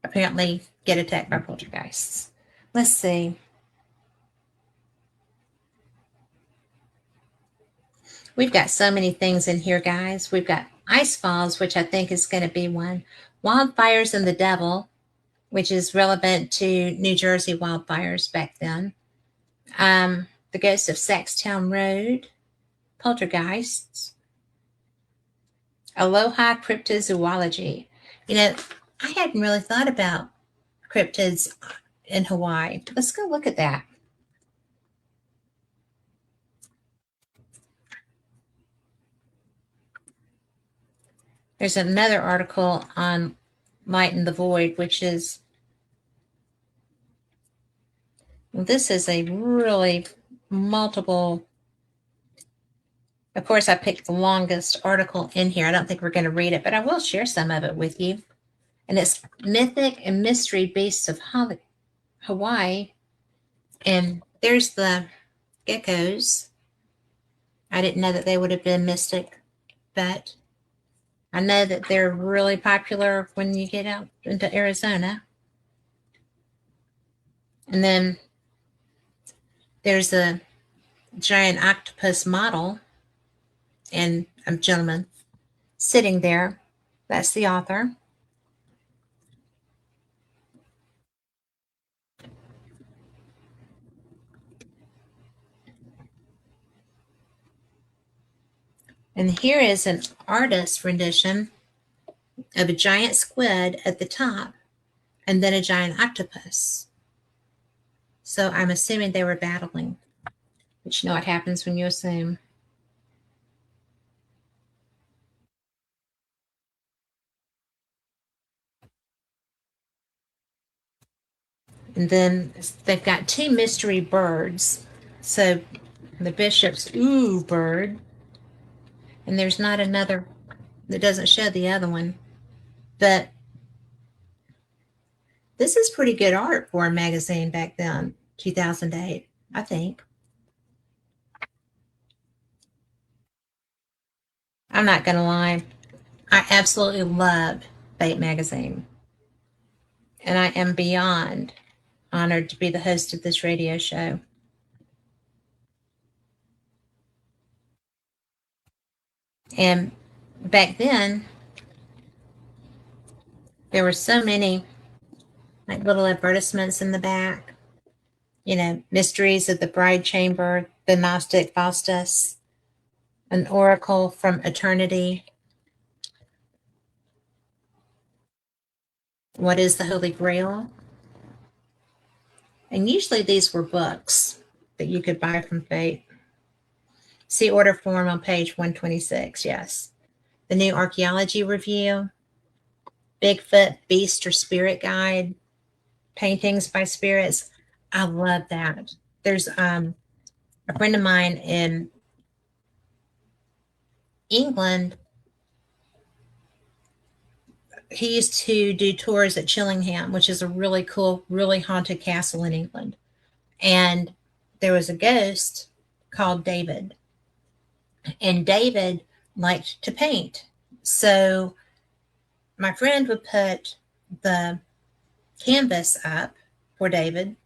apparently get attacked by poltergeists. Let's see. We've got so many things in here, guys. We've got ice falls, which I think is going to be one. Wildfires and the devil, which is relevant to New Jersey wildfires back then. The ghost of Saxtown Road, poltergeists, aloha cryptozoology. You know, I hadn't really thought about cryptids in Hawaii. Let's go look at that. There's another article on Light in the Void, which is, this is a really multiple. Of course, I picked the longest article in here. I don't think we're going to read it, but I will share some of it with you. And it's Mythic and Mystery Beasts of Hawaii. And there's the geckos. I didn't know that they would have been mystic, but I know that they're really popular when you get out into Arizona. And then there's a giant octopus model and a gentleman sitting there. That's the author. And here is an artist rendition of a giant squid at the top and then a giant octopus. So I'm assuming they were battling, but you know what happens when you assume. And then they've got two mystery birds. So the bishop's ooh bird. And there's not another that doesn't show the other one. But this is pretty good art for a magazine back then, 2008, I think. I'm not going to lie. I absolutely love Fate magazine. And I am beyond honored to be the host of this radio show. And back then, there were so many like little advertisements in the back. You know, Mysteries of the Bride Chamber, the Gnostic Faustus, an Oracle from Eternity. What is the Holy Grail? And usually these were books that you could buy from Fate. See order form on page 126, yes. The New Archaeology Review, Bigfoot, Beast or Spirit Guide, Paintings by Spirits. I love that. There's a friend of mine in England. He used to do tours at Chillingham, which is a really cool, really haunted castle in England. And there was a ghost called David. And David liked to paint. So my friend would put the canvas up for David,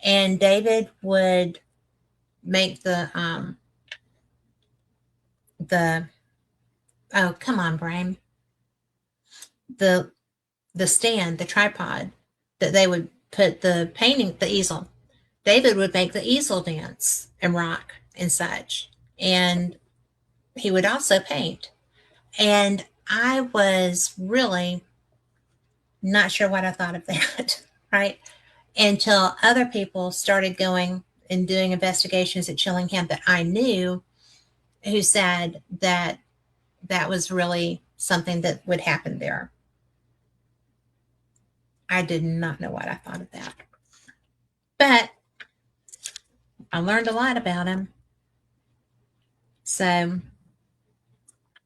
and David would make the oh, come on, Brian, the stand, the tripod that they would put the painting, the easel. David would make the easel dance and rock and such. And he would also paint. And I was really not sure what I thought of that, right? Until other people started going and doing investigations at Chillingham that I knew, who said that that was really something that would happen there. I did not know what I thought of that. But I learned a lot about him. So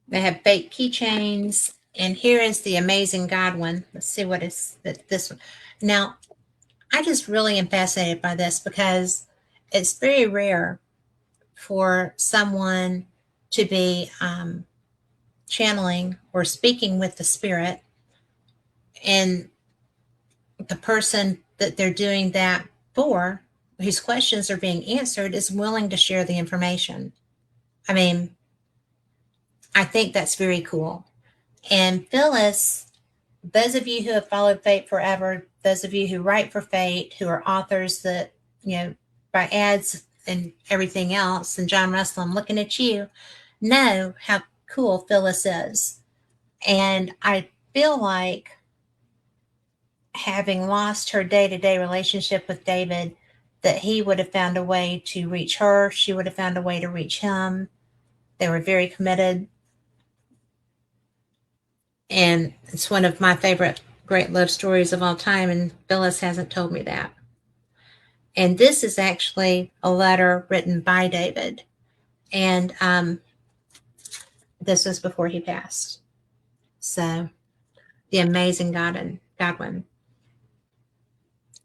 they have fake keychains. And here is the amazing God one. Let's see what is this one. Now, I just really am fascinated by this because it's very rare for someone to be channeling or speaking with the spirit, and the person that they're doing that for, whose questions are being answered, is willing to share the information. I mean, I think that's very cool. And Phyllis, those of you who have followed Fate forever, those of you who write for Fate, who are authors that, by ads and everything else, and John Russell, I'm looking at you, know how cool Phyllis is. And I feel like, having lost her day-to-day relationship with David, that he would have found a way to reach her. She would have found a way to reach him. They were very committed. And it's one of my favorite great love stories of all time, and Phyllis hasn't told me that. And this is actually a letter written by David. And this was before he passed. So, the amazing Godwin.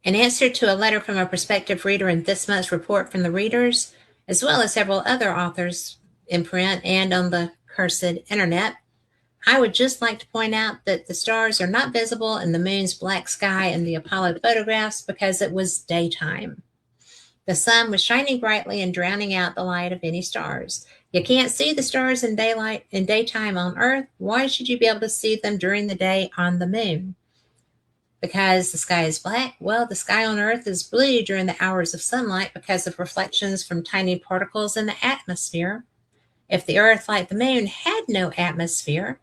In answer to a letter from a prospective reader in this month's report from the readers, as well as several other authors in print and on the cursed internet, I would just like to point out that the stars are not visible in the moon's black sky in the Apollo photographs because it was daytime. The sun was shining brightly and drowning out the light of any stars. You can't see the stars in daytime on Earth. Why should you be able to see them during the day on the moon? Because the sky is black? Well, the sky on Earth is blue during the hours of sunlight because of reflections from tiny particles in the atmosphere. If the Earth, like the moon, had no atmosphere,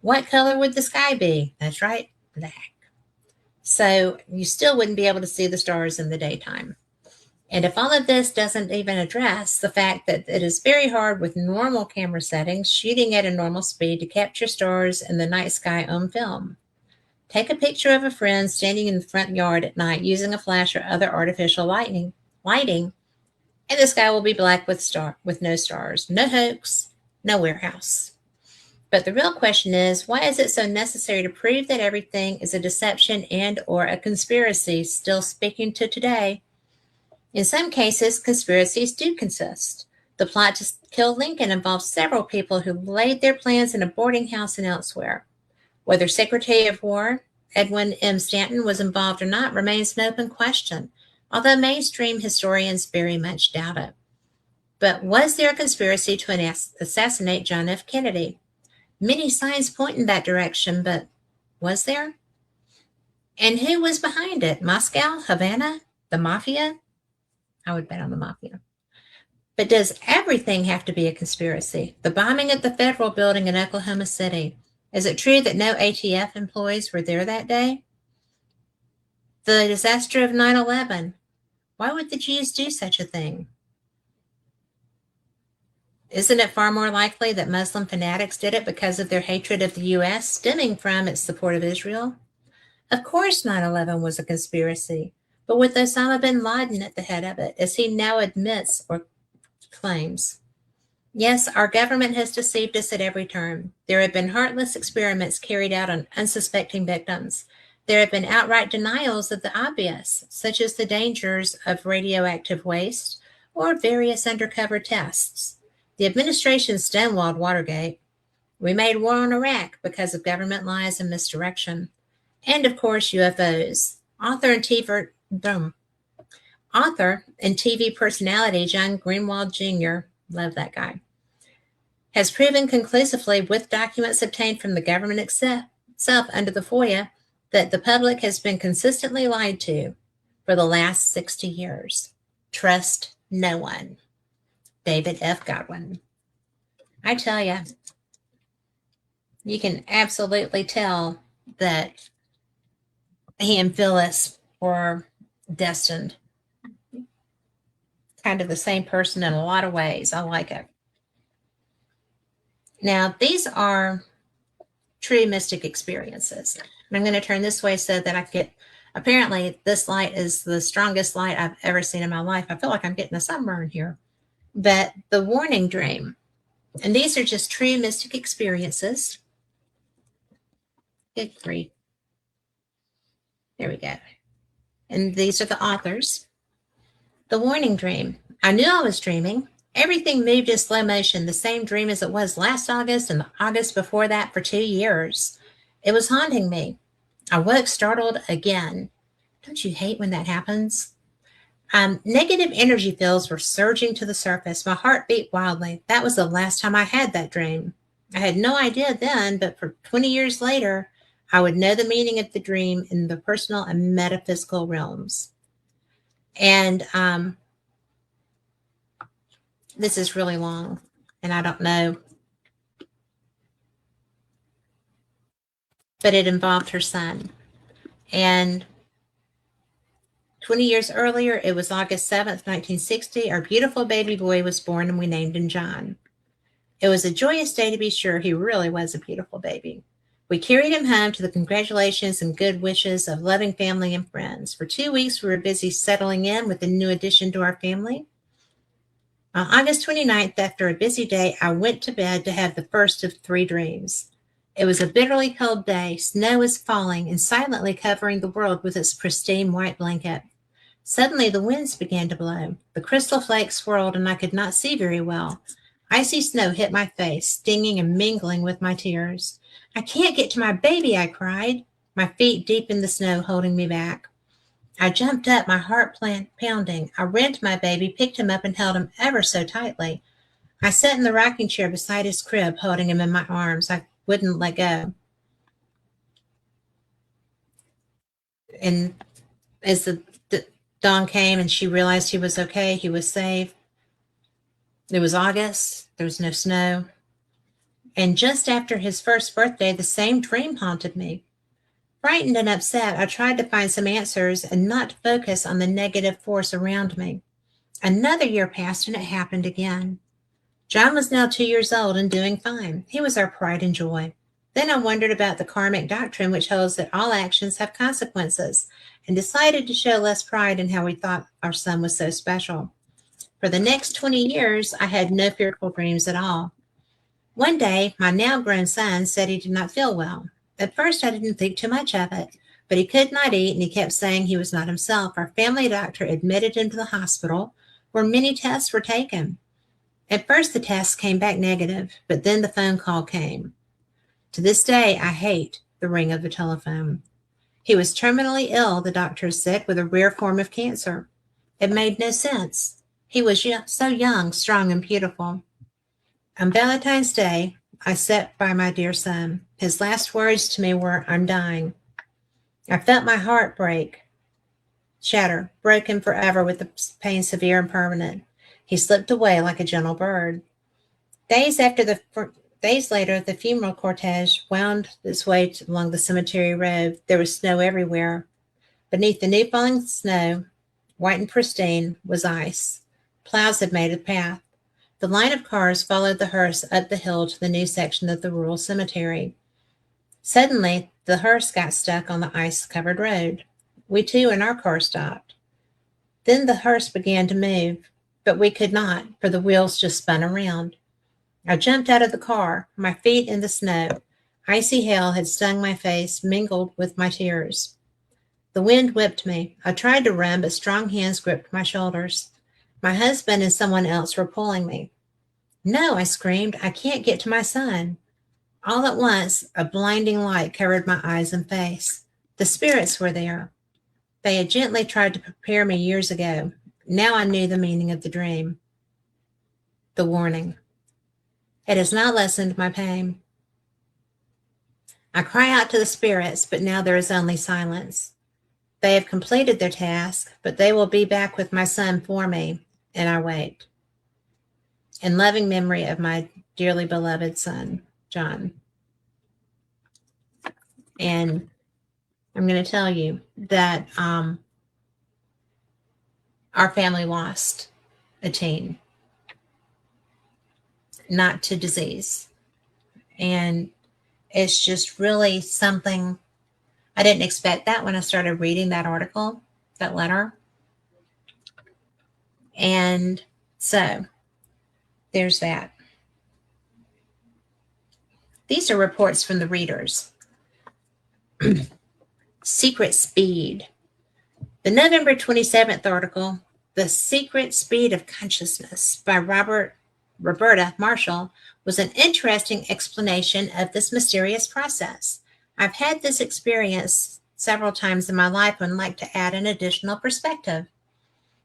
what color would the sky be? That's right, black. So you still wouldn't be able to see the stars in the daytime. And if all of this doesn't even address the fact that it is very hard with normal camera settings, shooting at a normal speed, to capture stars in the night sky on film. Take a picture of a friend standing in the front yard at night using a flash or other artificial lighting, and the sky will be black with no stars. No hoax, no warehouse. But the real question is, why is it so necessary to prove that everything is a deception and or a conspiracy, still speaking to today? In some cases, conspiracies do consist. The plot to kill Lincoln involved several people who laid their plans in a boarding house and elsewhere. Whether Secretary of War Edwin M. Stanton was involved or not remains an open question, although mainstream historians very much doubt it. But was there a conspiracy to assassinate John F. Kennedy? Many signs point in that direction, but was there? And who was behind it? Moscow? Havana? The mafia? I would bet on the mafia. But does everything have to be a conspiracy? The bombing at the Federal Building in Oklahoma City. Is it true that no ATF employees were there that day? The disaster of 9/11. Why would the Jews do such a thing? Isn't it far more likely that Muslim fanatics did it because of their hatred of the U.S., stemming from its support of Israel? Of course 9/11 was a conspiracy, but with Osama bin Laden at the head of it, as he now admits or claims. Yes, our government has deceived us at every turn. There have been heartless experiments carried out on unsuspecting victims. There have been outright denials of the obvious, such as the dangers of radioactive waste or various undercover tests. The administration stonewalled Watergate. We made war on Iraq because of government lies and misdirection. And of course, UFOs. Author and TV personality John Greenwald Jr., love that guy, has proven conclusively with documents obtained from the government itself under the FOIA that the public has been consistently lied to for the last 60 years. Trust no one. David F. Godwin. I tell you, you can absolutely tell that he and Phyllis were destined. Kind of the same person in a lot of ways. I like it. Now, these are true mystic experiences. And I'm going to turn this way so that I get, apparently this light is the strongest light I've ever seen in my life. I feel like I'm getting a sunburn here. But the warning dream, and these are just true mystic experiences. Good grief. There we go. And these are the authors. The warning dream. I knew I was dreaming. Everything moved in slow motion, the same dream as it was last August and the August before that for 2 years. It was haunting me. I woke startled again. Don't you hate when that happens? Negative energy fields were surging to the surface. My heart beat wildly. That was the last time I had that dream. I had no idea then, but for 20 years later, I would know the meaning of the dream in the personal and metaphysical realms. And this is really long, and I don't know. But it involved her son. And 20 years earlier, it was August 7th, 1960. Our beautiful baby boy was born, and we named him John. It was a joyous day to be sure. He really was a beautiful baby. We carried him home to the congratulations and good wishes of loving family and friends. For 2 weeks, we were busy settling in with the new addition to our family. On August 29th, after a busy day, I went to bed to have the first of 3 dreams. It was a bitterly cold day. Snow was falling and silently covering the world with its pristine white blanket. Suddenly, the winds began to blow. The crystal flakes swirled, and I could not see very well. Icy snow hit my face, stinging and mingling with my tears. I can't get to my baby, I cried, my feet deep in the snow holding me back. I jumped up, my heart pounding. I ran to my baby, picked him up, and held him ever so tightly. I sat in the rocking chair beside his crib, holding him in my arms. I wouldn't let go. And as the dawn came and she realized he was okay, he was safe. It was August. There was no snow. And just after his first birthday, the same dream haunted me. Frightened and upset, I tried to find some answers and not focus on the negative force around me. Another year passed and it happened again. John was now 2 years old and doing fine. He was our pride and joy. Then I wondered about the karmic doctrine, which holds that all actions have consequences, and decided to show less pride in how we thought our son was so special. For the next 20 years, I had no fearful dreams at all. One day, my now grown son said he did not feel well. At first, I didn't think too much of it, but he could not eat and he kept saying he was not himself. Our family doctor admitted him to the hospital where many tests were taken. At first, the tests came back negative, but then the phone call came. To this day, I hate the ring of the telephone. He was terminally ill, the doctor said, with a rare form of cancer. It made no sense. He was so young, strong, and beautiful. On Valentine's Day, I sat by my dear son. His last words to me were, "I'm dying." I felt my heart shatter, broken forever with the pain severe and permanent. He slipped away like a gentle bird. Days later, the funeral cortege wound its way along the cemetery road. There was snow everywhere. Beneath the new falling snow, white and pristine, was ice. Plows had made a path. The line of cars followed the hearse up the hill to the new section of the rural cemetery. Suddenly, the hearse got stuck on the ice-covered road. We too in our car stopped. Then the hearse began to move, but we could not, for the wheels just spun around. I jumped out of the car, my feet in the snow. Icy hail had stung my face, mingled with my tears. The wind whipped me. I tried to run, but strong hands gripped my shoulders. My husband and someone else were pulling me. "No," I screamed. "I can't get to my son." All at once, a blinding light covered my eyes and face. The spirits were there. They had gently tried to prepare me years ago. Now I knew the meaning of the dream, the warning. It has not lessened my pain. I cry out to the spirits, but now there is only silence. They have completed their task, but they will be back with my son for me, and I wait. In loving memory of my dearly beloved son, John. And I'm going to tell you that our family lost a teen, not to disease. And it's just really something I didn't expect that when I started reading that article, that letter. And so there's that. These are reports from the readers. Secret Speed. The November 27th article, The Secret Speed of Consciousness by Roberta Marshall, was an interesting explanation of this mysterious process. I've had this experience several times in my life and like to add an additional perspective.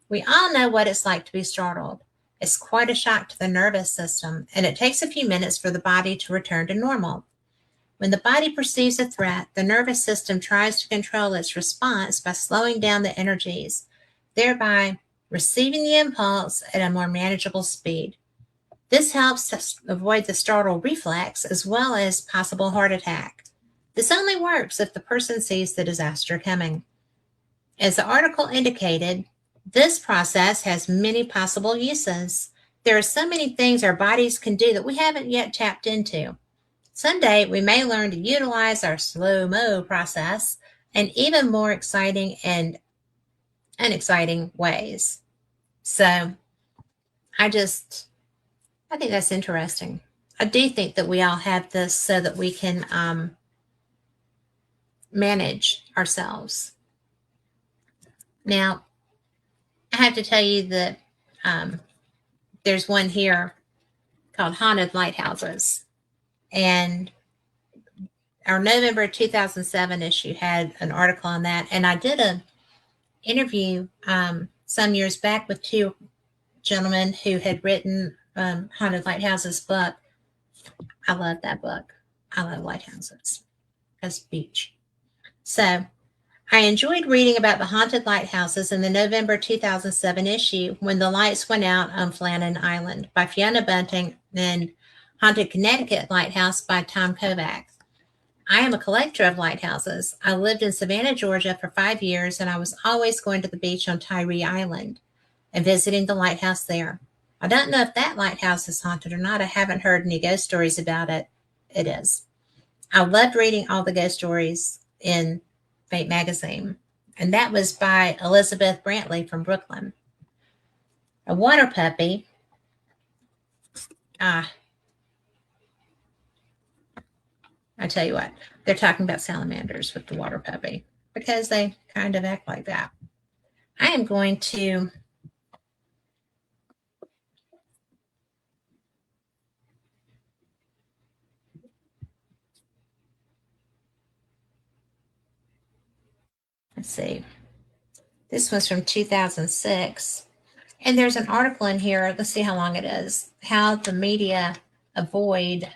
We all know what it's like to be startled. It's quite a shock to the nervous system, and it takes a few minutes for the body to return to normal. When the body perceives a threat, the nervous system tries to control its response by slowing down the energies, thereby receiving the impulse at a more manageable speed. This helps to avoid the startle reflex as well as possible heart attack. This only works if the person sees the disaster coming. As the article indicated, this process has many possible uses. There are so many things our bodies can do that we haven't yet tapped into. Someday, we may learn to utilize our slow-mo process in even more exciting and unexciting ways. So I think that's interesting. I do think that we all have this so that we can manage ourselves. Now, I have to tell you that there's one here called Haunted Lighthouses. And our November 2007 issue had an article on that. And I did an interview some years back with two gentlemen who had written Haunted Lighthouses book. I love that book. I love lighthouses. That's beach. So I enjoyed reading about the haunted lighthouses in the November 2007 issue when the lights went out on Flannan Island by Fiona Bunting and Haunted Connecticut Lighthouse by Tom Kovac. I am a collector of lighthouses. I lived in Savannah, Georgia for 5 years, and I was always going to the beach on Tyree Island and visiting the lighthouse there. I don't know if that lighthouse is haunted or not. I haven't heard any ghost stories about it. It is. I loved reading all the ghost stories in Fate magazine, and that was by Elizabeth Brantley from Brooklyn. A water puppy. I tell you what, they're talking about salamanders with the water puppy because they kind of act like that. I am going to let's see. This was from 2006. And there's an article in here. Let's see how long it is. How the media avoid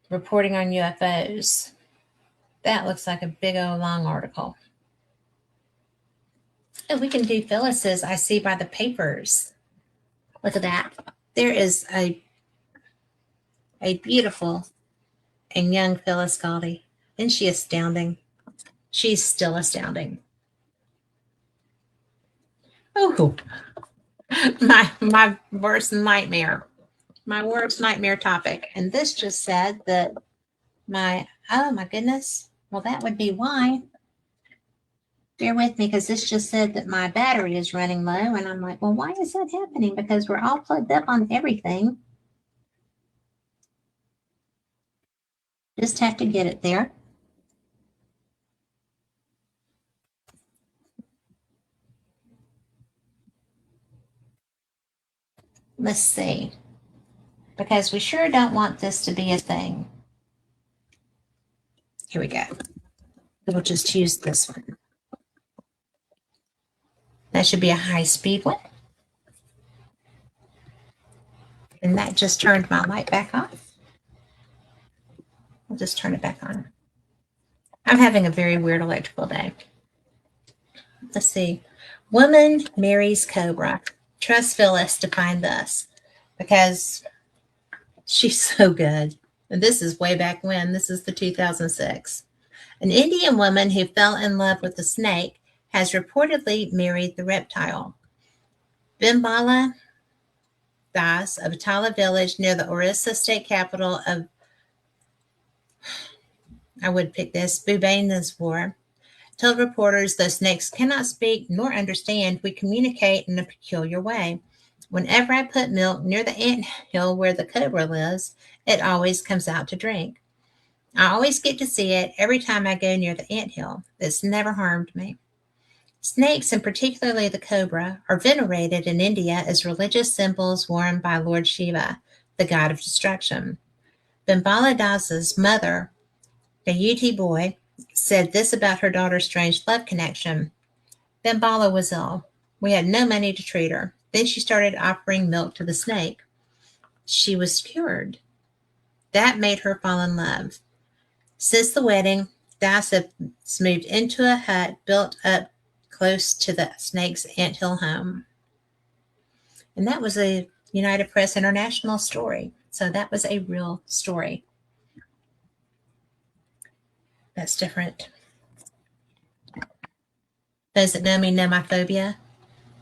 reporting on UFOs. That looks like a big old long article. And we can do Phyllis's I see by the papers. Look at that. There is a beautiful and young Phyllis Galdi. Isn't she astounding? She's still astounding. Oh, my worst nightmare. My worst nightmare topic. And this just said that oh my goodness. Well, that would be why. Bear with me because this just said that my battery is running low. And I'm like, well, why is that happening? Because we're all plugged up on everything. Just have to get it there. Let's see. because we sure don't want this to be a thing. Here we go. We'll just use this one. That should be a high-speed one. And that just turned my light back off. I'll just turn it back on. I'm having a very weird electrical day. Let's see. Woman marries cobra. Trust Phyllis to find this because she's so good. And this is way back when. This is the 2006. An Indian woman who fell in love with the snake has reportedly married the reptile. Bimbala Das of Atala village near the Orissa state capital of, I would pick this, Bhubaneswar, told reporters, though snakes cannot speak nor understand, we communicate in a peculiar way. Whenever I put milk near the anthill where the cobra lives, it always comes out to drink. I always get to see it every time I go near the anthill. It's never harmed me. Snakes, and particularly the cobra, are venerated in India as religious symbols worn by Lord Shiva, the god of destruction. Bimbala Das's mother, Gayuti Boy, said this about her daughter's strange love connection. Bimbala was ill. We had no money to treat her. Then she started offering milk to the snake. She was cured. That made her fall in love. Since the wedding, Das has moved into a hut built up close to the snake's anthill home. And that was a United Press International story. So that was a real story. That's different. Those that know me know my phobia.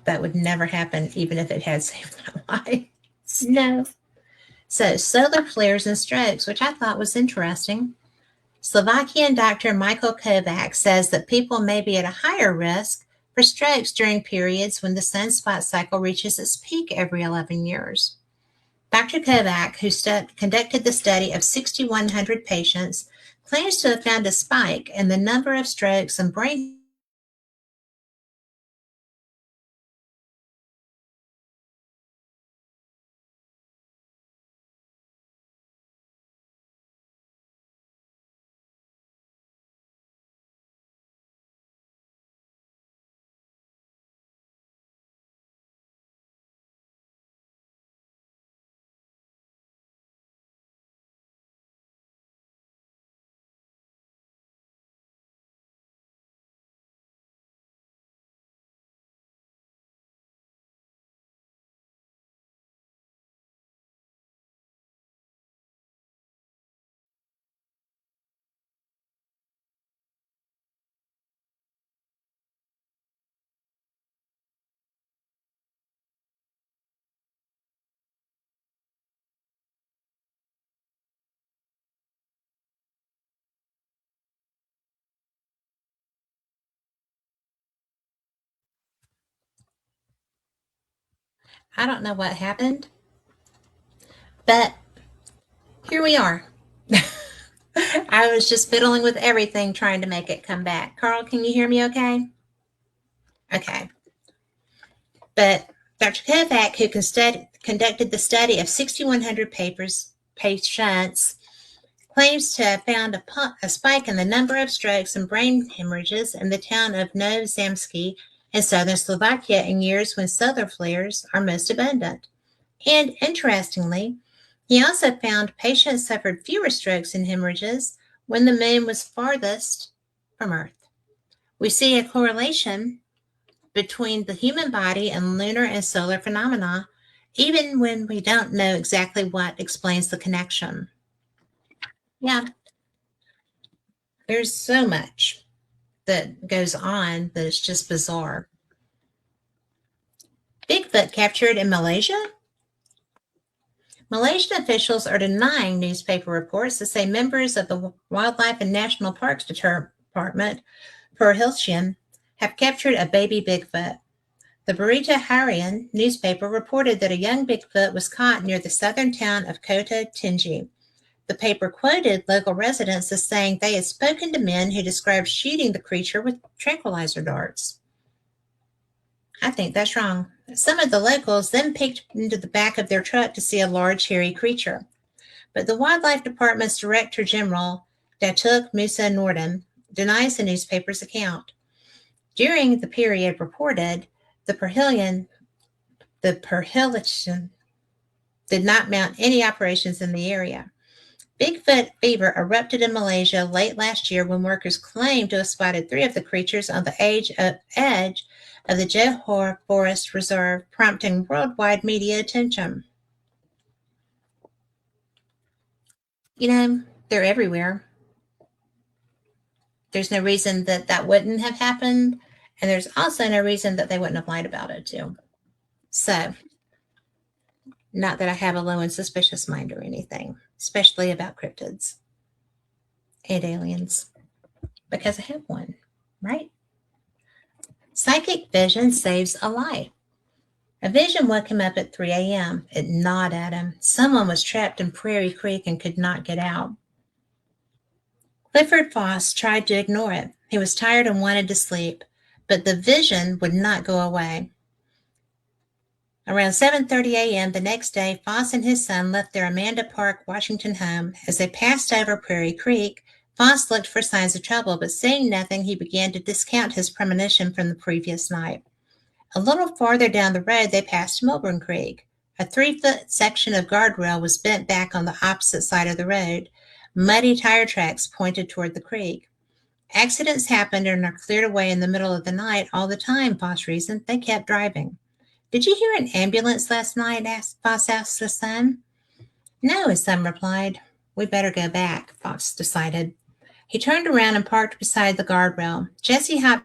That would never happen, even if it had saved my life. No. So solar flares and strokes, which I thought was interesting. Slovakian Dr. Michael Kovac says that people may be at a higher risk for strokes during periods when the sunspot cycle reaches its peak every 11 years. Dr. Kovac, who conducted the study of 6,100 patients, claims to have found a spike in the number of strokes and brain I don't know what happened, but here we are. I was just fiddling with everything trying to make it come back. Carl, can you hear me okay? Okay. But Dr. Kovac, who conducted the study of 6,100 patients, claims to have found a spike in the number of strokes and brain hemorrhages in the town of Novozemsky in southern Slovakia in years when solar flares are most abundant. And interestingly, he also found patients suffered fewer strokes and hemorrhages when the moon was farthest from Earth. We see a correlation between the human body and lunar and solar phenomena, even when we don't know exactly what explains the connection. Yeah, there's so much that goes on that is just bizarre. Bigfoot captured in Malaysia? Malaysian officials are denying newspaper reports that say members of the Wildlife and National Parks Department, Perhentian, have captured a baby Bigfoot. The Berita Harian newspaper reported that a young Bigfoot was caught near the southern town of Kota Tinggi. The paper quoted local residents as saying they had spoken to men who described shooting the creature with tranquilizer darts. I think that's wrong. Some of the locals then peeked into the back of their truck to see a large, hairy creature. But the Wildlife Department's Director General, Datuk Musa Nordin, denies the newspaper's account. During the period reported, the Perhelion did not mount any operations in the area. Bigfoot fever erupted in Malaysia late last year when workers claimed to have spotted 3 of the creatures on the edge of the Johor Forest Reserve, prompting worldwide media attention. You know, they're everywhere. There's no reason that that wouldn't have happened, and there's also no reason that they wouldn't have lied about it too. So, not that I have a low and suspicious mind or anything, especially about cryptids and aliens, because I have one, right? Psychic vision saves a life. A vision woke him up at 3 a.m. It gnawed at him. Someone was trapped in Prairie Creek and could not get out. Clifford Foss tried to ignore it. He was tired and wanted to sleep, but the vision would not go away. Around 7:30 a.m. the next day, Foss and his son left their Amanda Park, Washington home. As they passed over Prairie Creek, Foss looked for signs of trouble, but seeing nothing, he began to discount his premonition from the previous night. A little farther down the road, they passed Milburn Creek. A 3-foot section of guardrail was bent back on the opposite side of the road. Muddy tire tracks pointed toward the creek. Accidents happened and are cleared away in the middle of the night all the time, Foss reasoned. They kept driving. Did you hear an ambulance last night? Foss asked his son. No, his son replied. We better go back, Foss decided. He turned around and parked beside the guardrail. Jesse hopped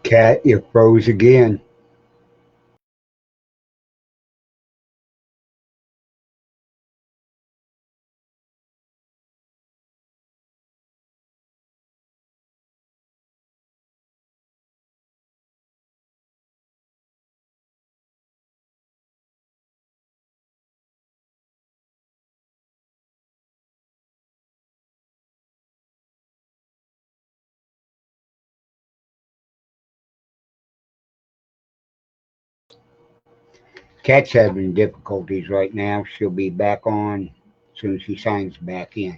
Cat, you froze again. Cat's having difficulties right now. She'll be back on as soon as she signs back in.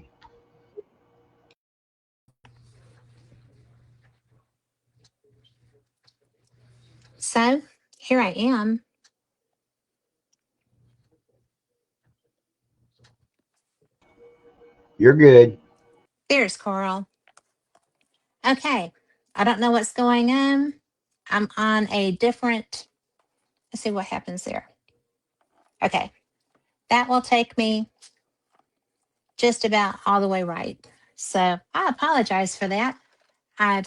So here I am. You're good. There's Carl. Okay. I don't know what's going on. I'm on a different, let's see what happens there. Okay. That will take me just about all the way right. So I apologize for that. I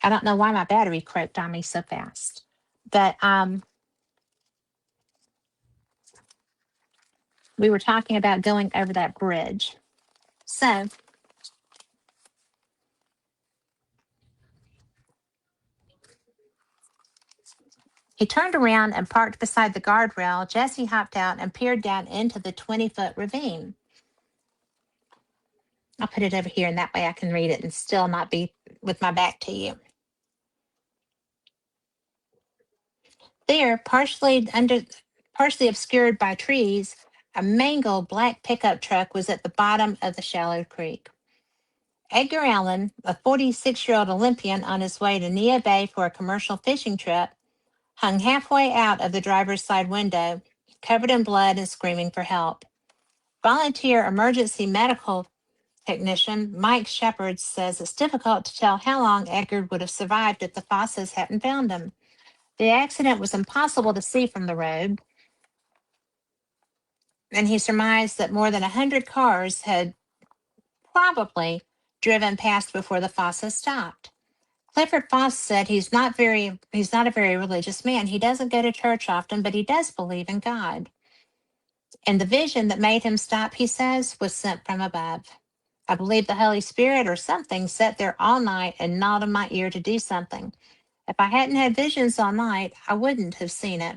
I don't know why my battery croaked on me so fast. But we were talking about going over that bridge. So he turned around and parked beside the guardrail. Jesse hopped out and peered down into the 20-foot ravine. I'll put it over here, and that way I can read it and still not be with my back to you. There, partially obscured by trees, a mangled black pickup truck was at the bottom of the shallow creek. Edgar Allen, a 46-year-old Olympian on his way to Nia Bay for a commercial fishing trip, hung halfway out of the driver's side window, covered in blood and screaming for help. Volunteer emergency medical technician Mike Shepard says it's difficult to tell how long Edgar would have survived if the Fosses hadn't found him. The accident was impossible to see from the road, and he surmised that more than 100 cars had probably driven past before the Fosses stopped. Clifford Foss said he's not a very religious man. He doesn't go to church often, but he does believe in God. And the vision that made him stop, he says, was sent from above. I believe the Holy Spirit or something sat there all night and gnawed on my ear to do something. If I hadn't had visions all night, I wouldn't have seen it.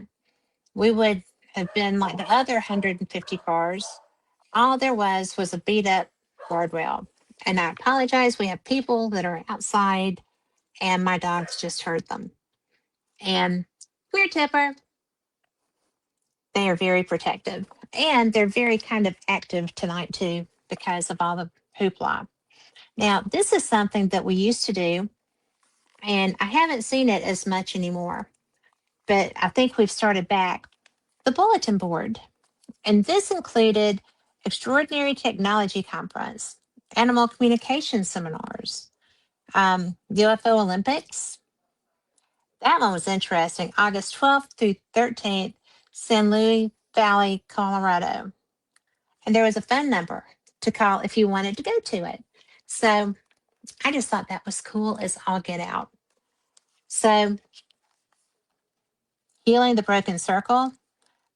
We would have been like the other 150 cars. All there was a beat up guardrail. And I apologize. We have people that are outside, and my dogs just heard them. And Queer Tipper, they are very protective. And they're very kind of active tonight, too, because of all the hoopla. Now, this is something that we used to do, and I haven't seen it as much anymore, but I think we've started back the bulletin board. And this included Extraordinary Technology Conference, Animal Communication Seminars, UFO Olympics. That one was interesting. August 12th through 13th, San Luis Valley, Colorado. And there was a phone number to call if you wanted to go to it. So I just thought that was cool as all get out. So, Healing the Broken Circle,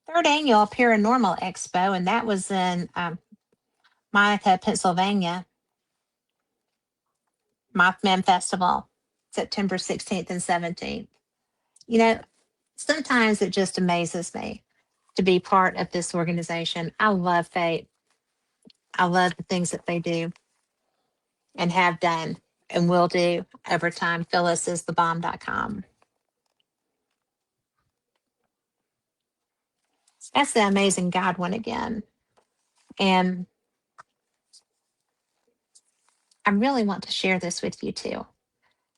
third annual Paranormal Expo, and that was in Monica, Pennsylvania. Mothman Festival, September 16th and 17th. You know, sometimes it just amazes me to be part of this organization. I love Fate. I love the things that they do and have done and will do over time. Phyllis is thebomb.com. That's the Amazing God one again. And I really want to share this with you too.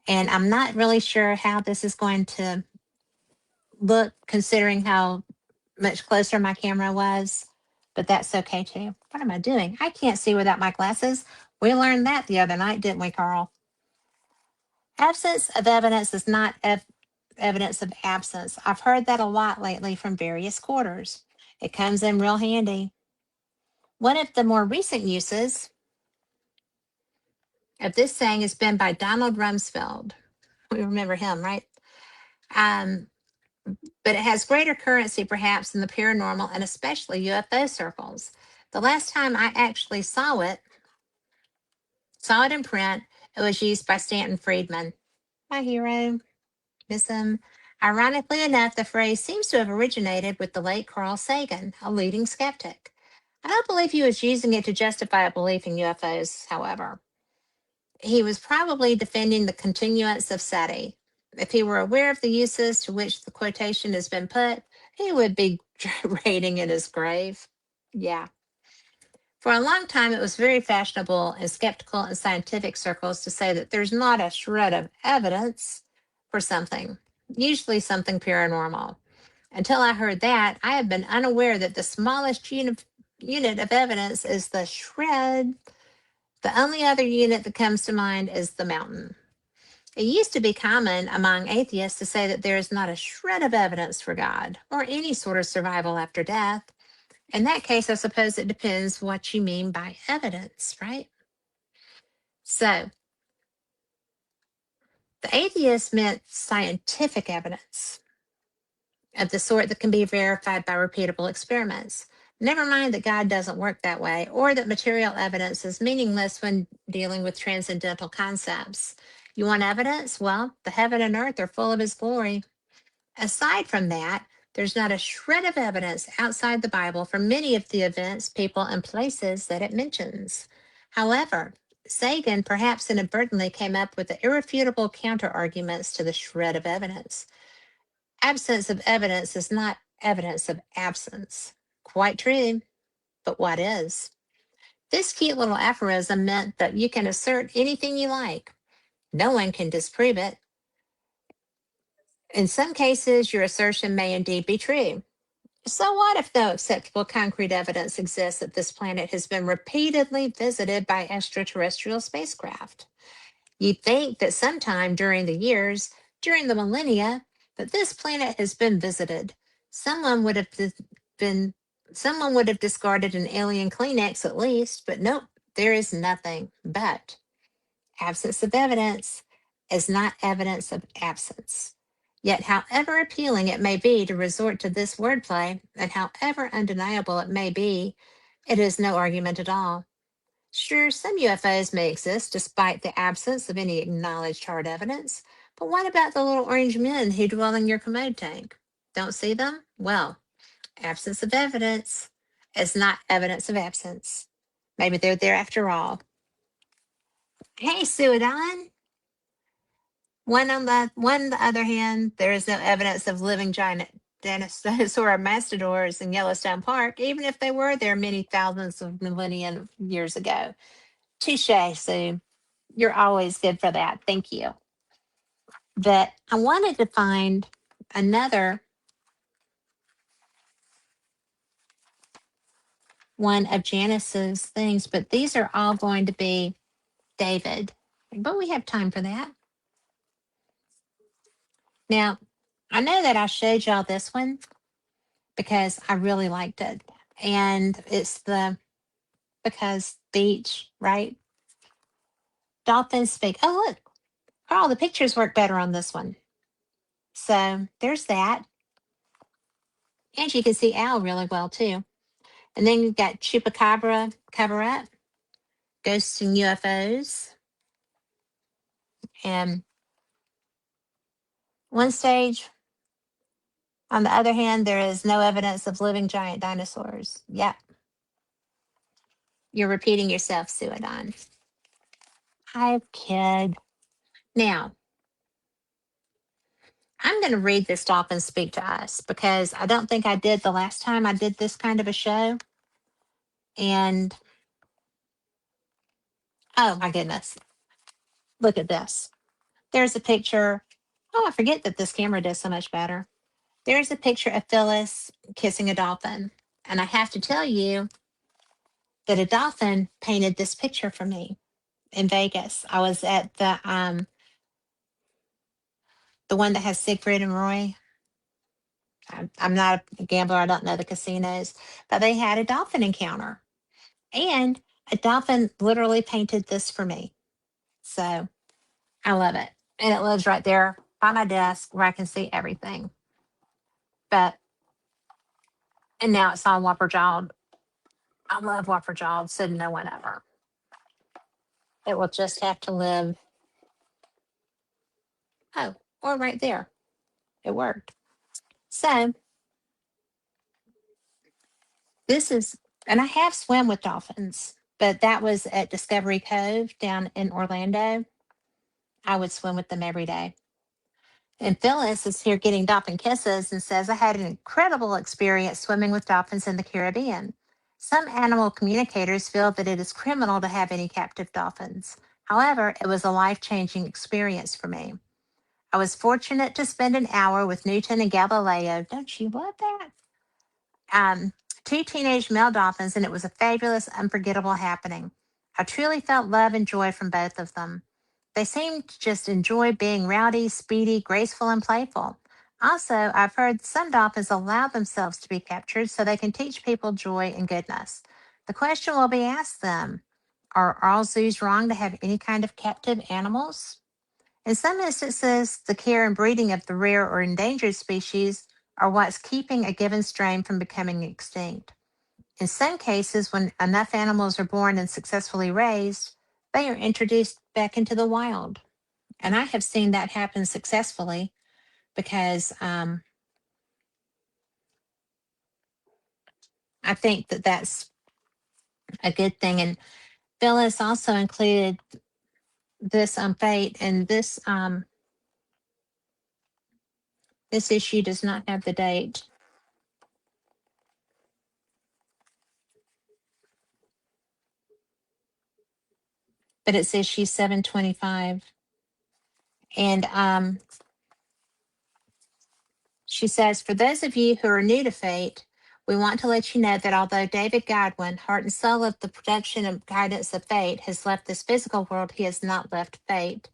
And I'm not really sure how this is going to look considering how much closer my camera was, but that's okay too. What am I doing? I can't see without my glasses. We learned that the other night, didn't we, Carl? Absence of evidence is not evidence of absence. I've heard that a lot lately from various quarters. It comes in real handy. One of the more recent uses of this saying has been by Donald Rumsfeld. We remember him, right? Um, but it has greater currency perhaps in the paranormal and especially UFO circles. The last time I actually saw it in print, it was used by Stanton Friedman, my hero. Miss him. Ironically enough, the phrase seems to have originated with the late Carl Sagan, a leading skeptic. I don't believe he was using it to justify a belief in UFOs, however. He was probably defending the continuance of SETI. If he were aware of the uses to which the quotation has been put, he would be rating in his grave. Yeah. For a long time, it was very fashionable in skeptical and scientific circles to say that there's not a shred of evidence for something, usually something paranormal. Until I heard that, I have been unaware that the smallest unit of evidence is the shred. The only other unit that comes to mind is the mountain. It used to be common among atheists to say that there is not a shred of evidence for God or any sort of survival after death. In that case, I suppose it depends what you mean by evidence, right? So, the atheist meant scientific evidence of the sort that can be verified by repeatable experiments. Never mind that God doesn't work that way, or that material evidence is meaningless when dealing with transcendental concepts. You want evidence? Well, the heaven and earth are full of his glory. Aside from that, there's not a shred of evidence outside the Bible for many of the events, people, and places that it mentions. However, Sagan perhaps inadvertently came up with the irrefutable counter-arguments to the shred of evidence. Absence of evidence is not evidence of absence. Quite true, but what is? This cute little aphorism meant that you can assert anything you like. No one can disprove it. In some cases, your assertion may indeed be true. So what if no acceptable concrete evidence exists that this planet has been repeatedly visited by extraterrestrial spacecraft? You'd think that sometime during the years, during the millennia, that this planet has been visited. Someone would have been someone would have discarded an alien Kleenex at least, but nope, there is nothing. But absence of evidence is not evidence of absence. Yet, however appealing it may be to resort to this wordplay, and however undeniable it may be, it is no argument at all. Sure, some UFOs may exist despite the absence of any acknowledged hard evidence, but what about the little orange men who dwell in your commode tank? Don't see them? Well, absence of evidence is not evidence of absence. Maybe they're there after all. Hey, Suadon. On the other hand, there is no evidence of living giant dinosaur or mastodons in Yellowstone Park, even if they were there many thousands of millennia of years ago. Touche, Sue. You're always good for that. Thank you. But I wanted to find another one of Janice's things, but these are all going to be David. But we have time for that. Now, I know that I showed y'all this one because I really liked it. And it's the because beach, right? Dolphins speak. Oh, look, Carl, the pictures work better on this one. So there's that. And you can see Al really well too. And then you've got Chupacabra cover up, ghosts and UFOs. And one stage, on the other hand, there is no evidence of living giant dinosaurs. Yep. You're repeating yourself, Suadon. Hi, kid. Now, I'm going to read this dolphin speak to us because I don't think I did the last time I did this kind of a show. And oh my goodness, look at this. There's a picture. Oh, I forget that this camera does so much better. There's a picture of Phyllis kissing a dolphin. And I have to tell you that a dolphin painted this picture for me in Vegas. I was at the one that has Siegfried and Roy. I'm not a gambler. I don't know the casinos, but they had a dolphin encounter. And a dolphin literally painted this for me. So I love it. And it lives right there by my desk where I can see everything. But, and now it's on Whopper Jawed. I love Whopper Jawed, so no one ever. It will just have to live. Oh, or right there. It worked. So this is, and I have swim with dolphins, but that was at Discovery Cove down in Orlando. I would swim with them every day. And Phyllis is here getting dolphin kisses and says, I had an incredible experience swimming with dolphins in the Caribbean. Some animal communicators feel that it is criminal to have any captive dolphins. However, it was a life changing experience for me. I was fortunate to spend an hour with Newton and Galileo. Don't you love that? Um, Two teenage male dolphins, and it was a fabulous, unforgettable happening. I truly felt love and joy from both of them. They seemed to just enjoy being rowdy, speedy, graceful, and playful. Also, I've heard some dolphins allow themselves to be captured so they can teach people joy and goodness. The question will be asked them: are all zoos wrong to have any kind of captive animals? In some instances, the care and breeding of the rare or endangered species are what's keeping a given strain from becoming extinct. In some cases, when enough animals are born and successfully raised, they are introduced back into the wild. And I have seen that happen successfully because I think that that's a good thing. And Phyllis also included this on Fate, and this issue does not have the date. But it says she's 725. And she says, for those of you who are new to Fate, we want to let you know that although David Godwin, heart and soul of the production and guidance of Fate, has left this physical world, he has not left Fate.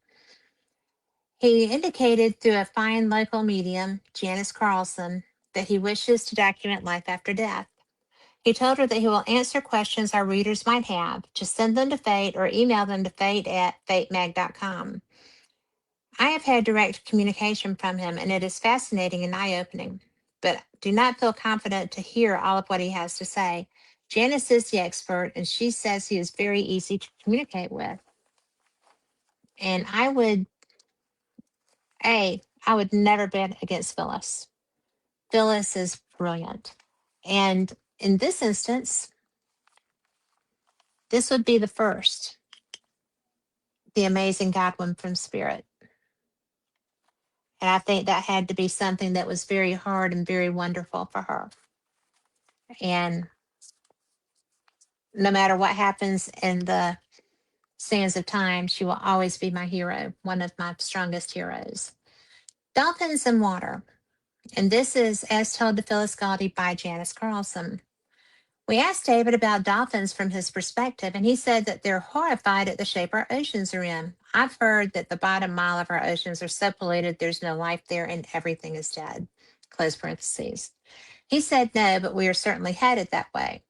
He indicated through a fine local medium, Janice Carlson, that he wishes to document life after death. He told her that he will answer questions our readers might have. Just send them to Fate or email them to fate@fatemag.com. I have had direct communication from him, and it is fascinating and eye opening, but do not feel confident to hear all of what he has to say. Janice is the expert, and she says he is very easy to communicate with. And I would never bet against Phyllis. Phyllis is brilliant. And in this instance, this would be the first, the amazing Godwin from Spirit. And I think that had to be something that was very hard and very wonderful for her. And no matter what happens in the sands of time, she will always be my hero, one of my strongest heroes. Dolphins and Water. And this is As Told to Phyllis Galdi by Janice Carlson. We asked David about dolphins from his perspective, and he said that they're horrified at the shape our oceans are in. I've heard that the bottom mile of our oceans are so polluted there's no life there and everything is dead. Close parentheses. He said no, but we are certainly headed that way.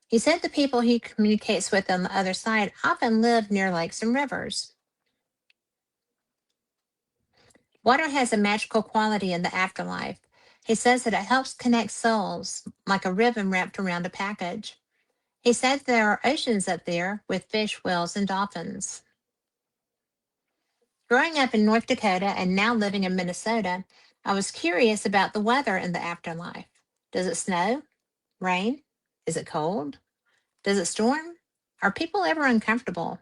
He said the people he communicates with on the other side often live near lakes and rivers. Water has a magical quality in the afterlife. He says that it helps connect souls like a ribbon wrapped around a package. He said there are oceans up there with fish, whales, and dolphins. Growing up in North Dakota and now living in Minnesota, I was curious about the weather in the afterlife. Does it snow? Rain? Is it cold? Does it storm? Are people ever uncomfortable?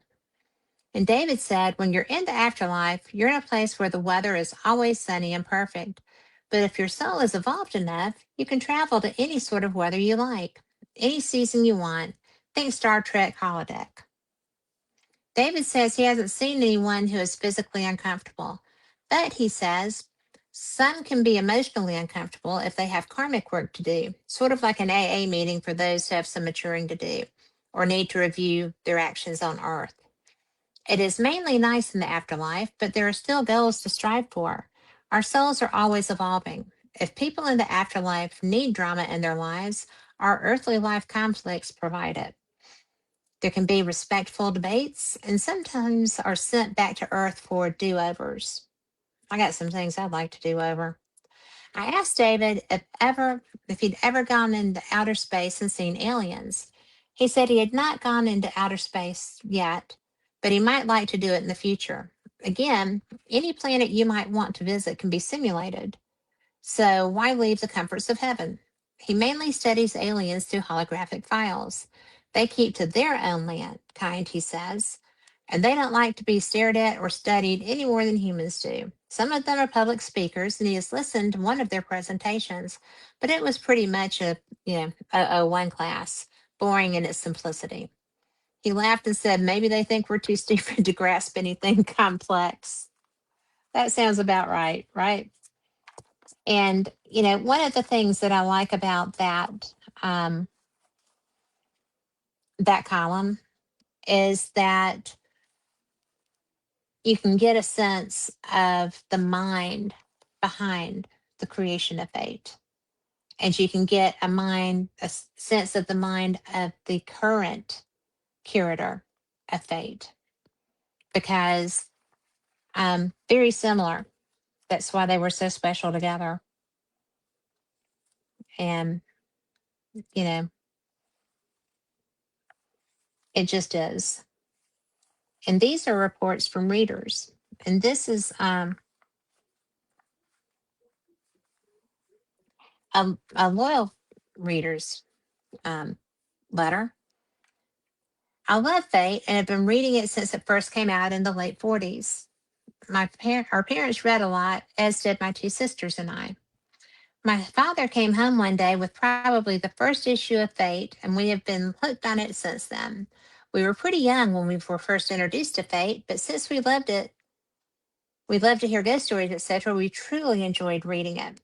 And David said, when you're in the afterlife, you're in a place where the weather is always sunny and perfect. But if your soul is evolved enough, you can travel to any sort of weather you like, any season you want. Think Star Trek holodeck. David says he hasn't seen anyone who is physically uncomfortable, but he says some can be emotionally uncomfortable if they have karmic work to do, sort of like an AA meeting for those who have some maturing to do or need to review their actions on Earth. It is mainly nice in the afterlife, but there are still goals to strive for. Our souls are always evolving. If people in the afterlife need drama in their lives, our earthly life conflicts provide it. There can be respectful debates, and sometimes are sent back to Earth for do-overs. I got some things I'd like to do over. I asked David if he'd ever gone into outer space and seen aliens. He said he had not gone into outer space yet, but he might like to do it in the future. Again, any planet you might want to visit can be simulated. So why leave the comforts of heaven? He mainly studies aliens through holographic files. They keep to their own kind, he says, and they don't like to be stared at or studied any more than humans do. Some of them are public speakers, and he has listened to one of their presentations, but it was pretty much a one class, boring in its simplicity. He laughed and said, maybe they think we're too stupid to grasp anything complex. That sounds about right, right? And, one of the things that I like about that column is that you can get a sense of the mind behind the creation of fate. And you can get a sense of the mind of the current curator of fate, because very similar. That's why they were so special together. And, it just is. And these are reports from readers. And this is a loyal reader's letter. I love Fate and have been reading it since it first came out in the late 40s. Our parents read a lot, as did my two sisters and I. My father came home one day with probably the first issue of Fate, and we have been hooked on it since then. We were pretty young when we were first introduced to Fate, but since we loved it, we loved to hear ghost stories, etc. We truly enjoyed reading it.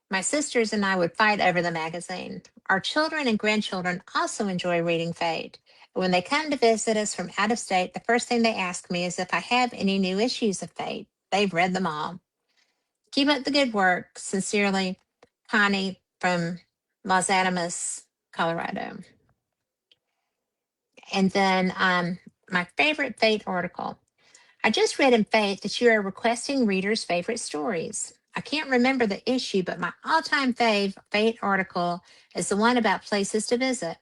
My sisters and I would fight over the magazine. Our children and grandchildren also enjoy reading Fate. When they come to visit us from out of state, the first thing they ask me is if I have any new issues of Fate. They've read them all. Keep up the good work. Sincerely, Connie from Los Alamos, Colorado. And then my favorite Fate article. I just read in Fate that you are requesting readers' favorite stories. I can't remember the issue, but my all-time fave Fate article is the one about places to visit.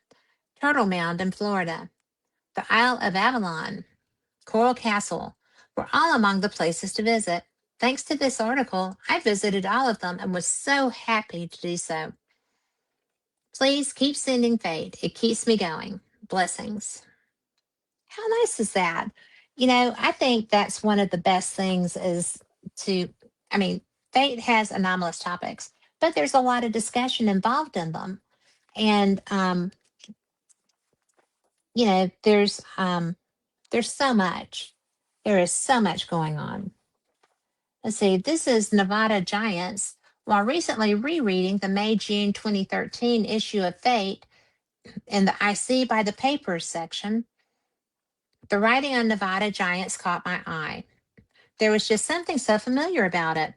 Turtle Mound in Florida, the Isle of Avalon, Coral Castle were all among the places to visit. Thanks to this article, I visited all of them and was so happy to do so. Please keep sending Fate. It keeps me going. Blessings. How nice is that? I think that's one of the best things is to, I mean, Fate has anomalous topics, but there's a lot of discussion involved in them. And, there's so much. There is so much going on. Let's see, this is Nevada Giants. While recently rereading the May June 2013 issue of Fate in the I See by the Papers section, the writing on Nevada Giants caught my eye. There was just something so familiar about it.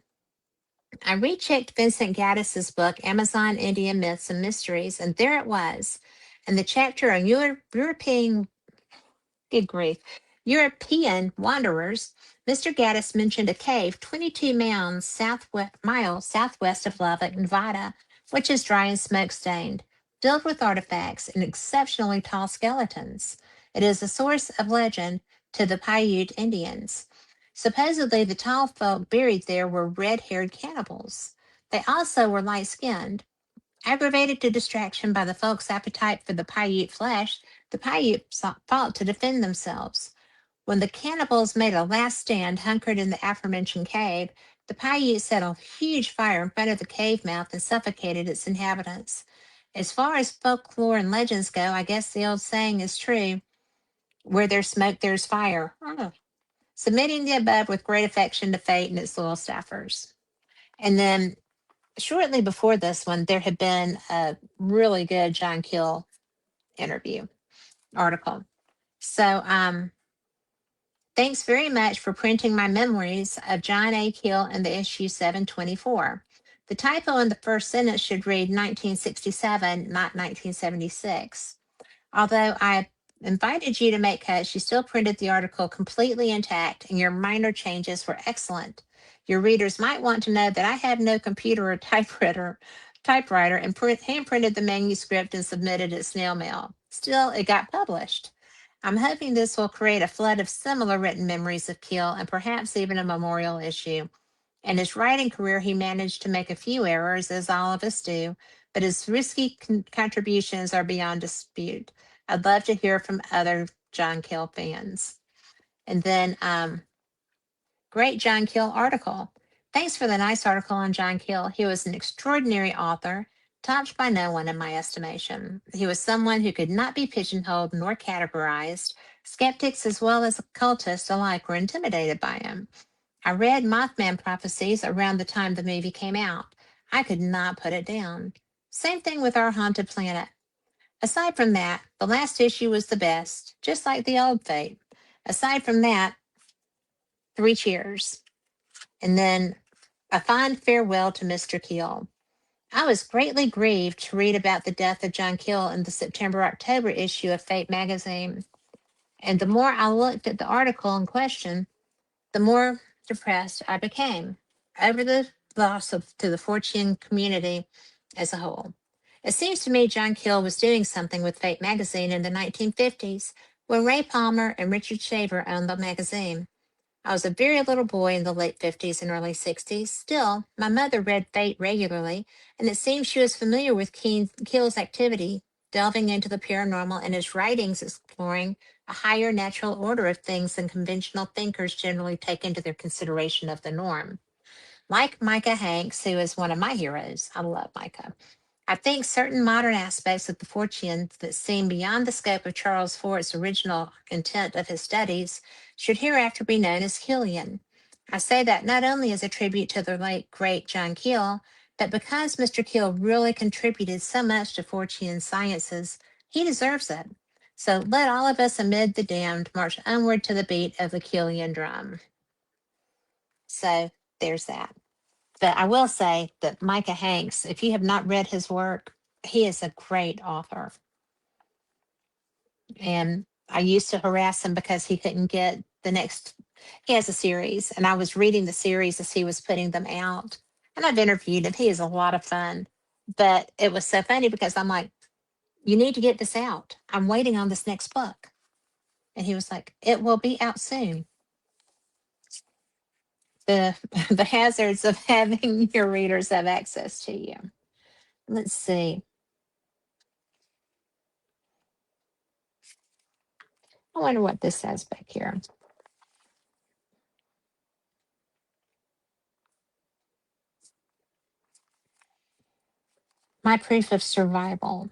I rechecked Vincent Gaddis's book, Amazon Indian Myths and Mysteries, and there it was. In the chapter on European, good grief, European wanderers, Mr. Gaddis mentioned a cave 22 miles southwest of Lubbock, Nevada, which is dry and smoke-stained, filled with artifacts and exceptionally tall skeletons. It is a source of legend to the Paiute Indians. Supposedly, the tall folk buried there were red-haired cannibals. They also were light-skinned. Aggravated to distraction by the folks' appetite for the Paiute flesh, the Paiutes fought to defend themselves. When the cannibals made a last stand hunkered in the aforementioned cave, the Paiutes set a huge fire in front of the cave mouth and suffocated its inhabitants. As far as folklore and legends go, I guess the old saying is true, where there's smoke, there's fire. Submitting the above with great affection to Fate and its loyal staffers. And then shortly before this one, there had been a really good John Keel interview article. So thanks very much for printing my memories of John A. Keel in the issue 724. The typo in the first sentence should read 1967, not 1976. Although I invited you to make cuts, you still printed the article completely intact, and your minor changes were excellent. Your readers might want to know that I had no computer or typewriter and hand printed the manuscript and submitted it snail mail. Still, it got published. I'm hoping this will create a flood of similar written memories of Keel and perhaps even a memorial issue. In his writing career, he managed to make a few errors, as all of us do, but his risky contributions are beyond dispute. I'd love to hear from other John Keel fans. And then, great John Keel article. Thanks for the nice article on John Keel. He was an extraordinary author, topped by no one in my estimation. He was someone who could not be pigeonholed nor categorized. Skeptics as well as occultists alike were intimidated by him. I read Mothman Prophecies around the time the movie came out. I could not put it down. Same thing with Our Haunted Planet. Aside from that, the last issue was the best, just like the old Fate. Aside from that, 3 cheers. And then a fond farewell to Mr. Keel. I was greatly grieved to read about the death of John Keel in the September-October issue of Fate magazine. And the more I looked at the article in question, the more depressed I became over the loss to the Fortean community as a whole. It seems to me John Keel was doing something with Fate magazine in the 1950s when Ray Palmer and Richard Shaver owned the magazine. I was a very little boy in the late 50s and early 60s. Still, my mother read Fate regularly, and it seems she was familiar with Keel's activity, delving into the paranormal and his writings exploring a higher natural order of things than conventional thinkers generally take into their consideration of the norm. Like Micah Hanks, who is one of my heroes, I love Micah. I think certain modern aspects of the Forteans that seem beyond the scope of Charles Fort's original intent of his studies should hereafter be known as Keelian. I say that not only as a tribute to the late great John Keel, but because Mr. Keel really contributed so much to Fortean sciences, he deserves it. So let all of us amid the damned march onward to the beat of the Keelian drum. So there's that. But I will say that Micah Hanks, if you have not read his work, he is a great author. And I used to harass him because he couldn't get the next, he has a series, and I was reading the series as he was putting them out. And I've interviewed him. He is a lot of fun. But it was so funny because I'm like, You need to get this out. I'm waiting on this next book. And he was like, it will be out soon. The the hazards of having your readers have access to you. Let's see. I wonder what this says back here. My proof of survival.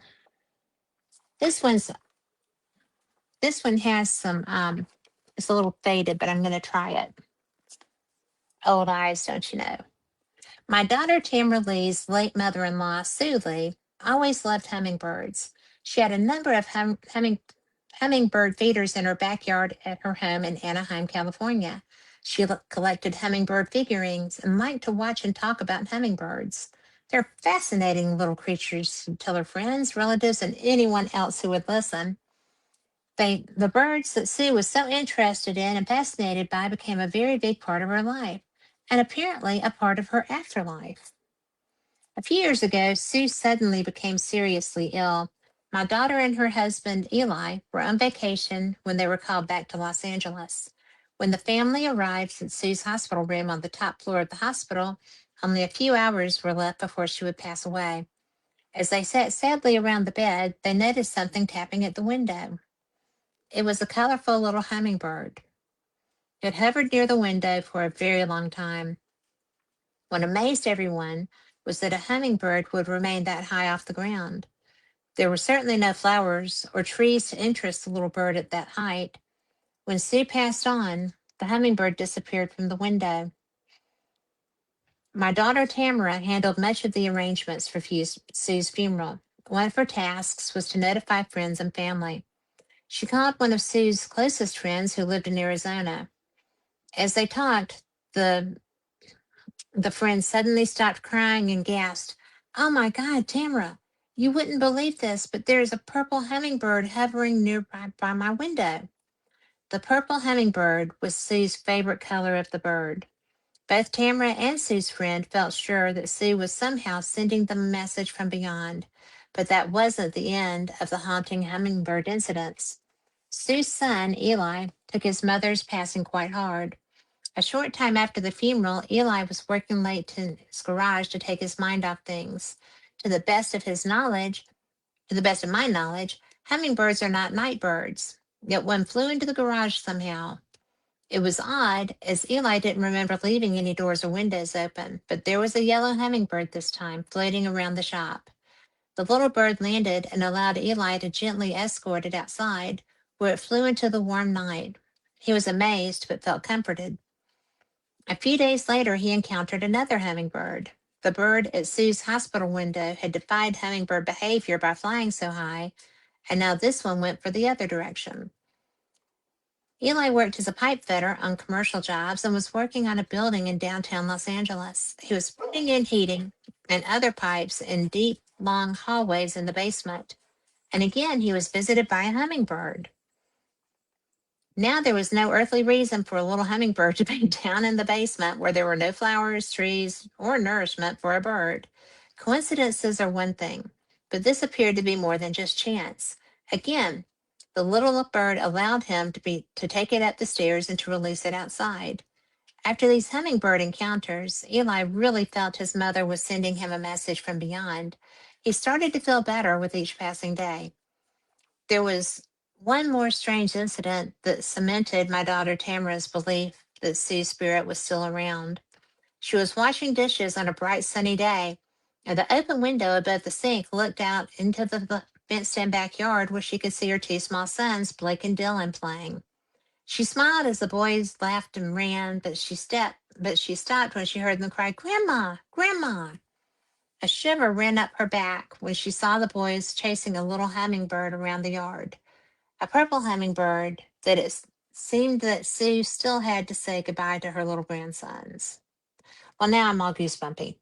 This one's this one has some it's a little faded, but I'm gonna try it. Old eyes, don't you know? My daughter Tamara Lee's late mother-in-law, Sue Lee, always loved hummingbirds. She had a number of hummingbird feeders in her backyard at her home in Anaheim, California. She collected hummingbird figurines and liked to watch and talk about hummingbirds. They're fascinating little creatures to tell her friends, relatives, and anyone else who would listen. The birds that Sue was so interested in and fascinated by became a very big part of her life, and apparently a part of her afterlife. A few years ago, Sue suddenly became seriously ill. My daughter and her husband, Eli, were on vacation when they were called back to Los Angeles. When the family arrived at Sue's hospital room on the top floor of the hospital, only a few hours were left before she would pass away. As they sat sadly around the bed, they noticed something tapping at the window. It was a colorful little hummingbird. It hovered near the window for a very long time. What amazed everyone was that a hummingbird would remain that high off the ground. There were certainly no flowers or trees to interest the little bird at that height. When Sue passed on, the hummingbird disappeared from the window. My daughter Tamara handled much of the arrangements for Sue's funeral. One of her tasks was to notify friends and family. She called one of Sue's closest friends who lived in Arizona. As they talked, the friend suddenly stopped crying and gasped, "Oh my God, Tamara, you wouldn't believe this, but there's a purple hummingbird hovering nearby by my window." The purple hummingbird was Sue's favorite color of the bird. Both Tamara and Sue's friend felt sure that Sue was somehow sending them a message from beyond, but that wasn't the end of the haunting hummingbird incidents. Sue's son, Eli, took his mother's passing quite hard. A short time after the funeral, Eli was working late in his garage to take his mind off things. To the best of his knowledge, to the best of my knowledge, hummingbirds are not night birds. Yet one flew into the garage somehow. It was odd, as Eli didn't remember leaving any doors or windows open, but there was a yellow hummingbird this time floating around the shop. The little bird landed and allowed Eli to gently escort it outside, where it flew into the warm night. He was amazed, but felt comforted. A few days later, he encountered another hummingbird. The bird at Sue's hospital window had defied hummingbird behavior by flying so high, and now this one went for the other direction. Eli worked as a pipe fitter on commercial jobs and was working on a building in downtown Los Angeles. He was putting in heating and other pipes in deep, long hallways in the basement. And again, he was visited by a hummingbird. Now there was no earthly reason for a little hummingbird to be down in the basement where there were no flowers, trees, or nourishment for a bird. Coincidences are one thing, but this appeared to be more than just chance. Again, the little bird allowed him to take it up the stairs and to release it outside. After these hummingbird encounters, Eli really felt his mother was sending him a message from beyond. He started to feel better with each passing day. There was one more strange incident that cemented my daughter Tamara's belief that Sue's spirit was still around. She was washing dishes on a bright sunny day, and the open window above the sink looked out into the fenced-in backyard where she could see her two small sons, Blake and Dylan, playing. She smiled as the boys laughed and ran, but she stopped when she heard them cry, "Grandma, Grandma." A shiver ran up her back when she saw the boys chasing a little hummingbird around the yard. A purple hummingbird that it seemed that Sue still had to say goodbye to her little grandsons. Well, now I'm all goosebumpy.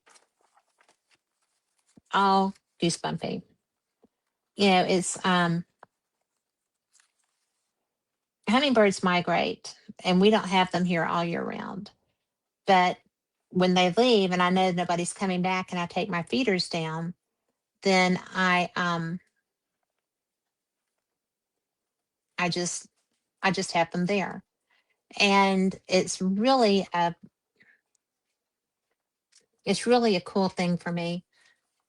All goosebumpy. You know, it's hummingbirds migrate and we don't have them here all year round. But when they leave and I know nobody's coming back and I take my feeders down, then I just I just have them there. And it's really a cool thing for me.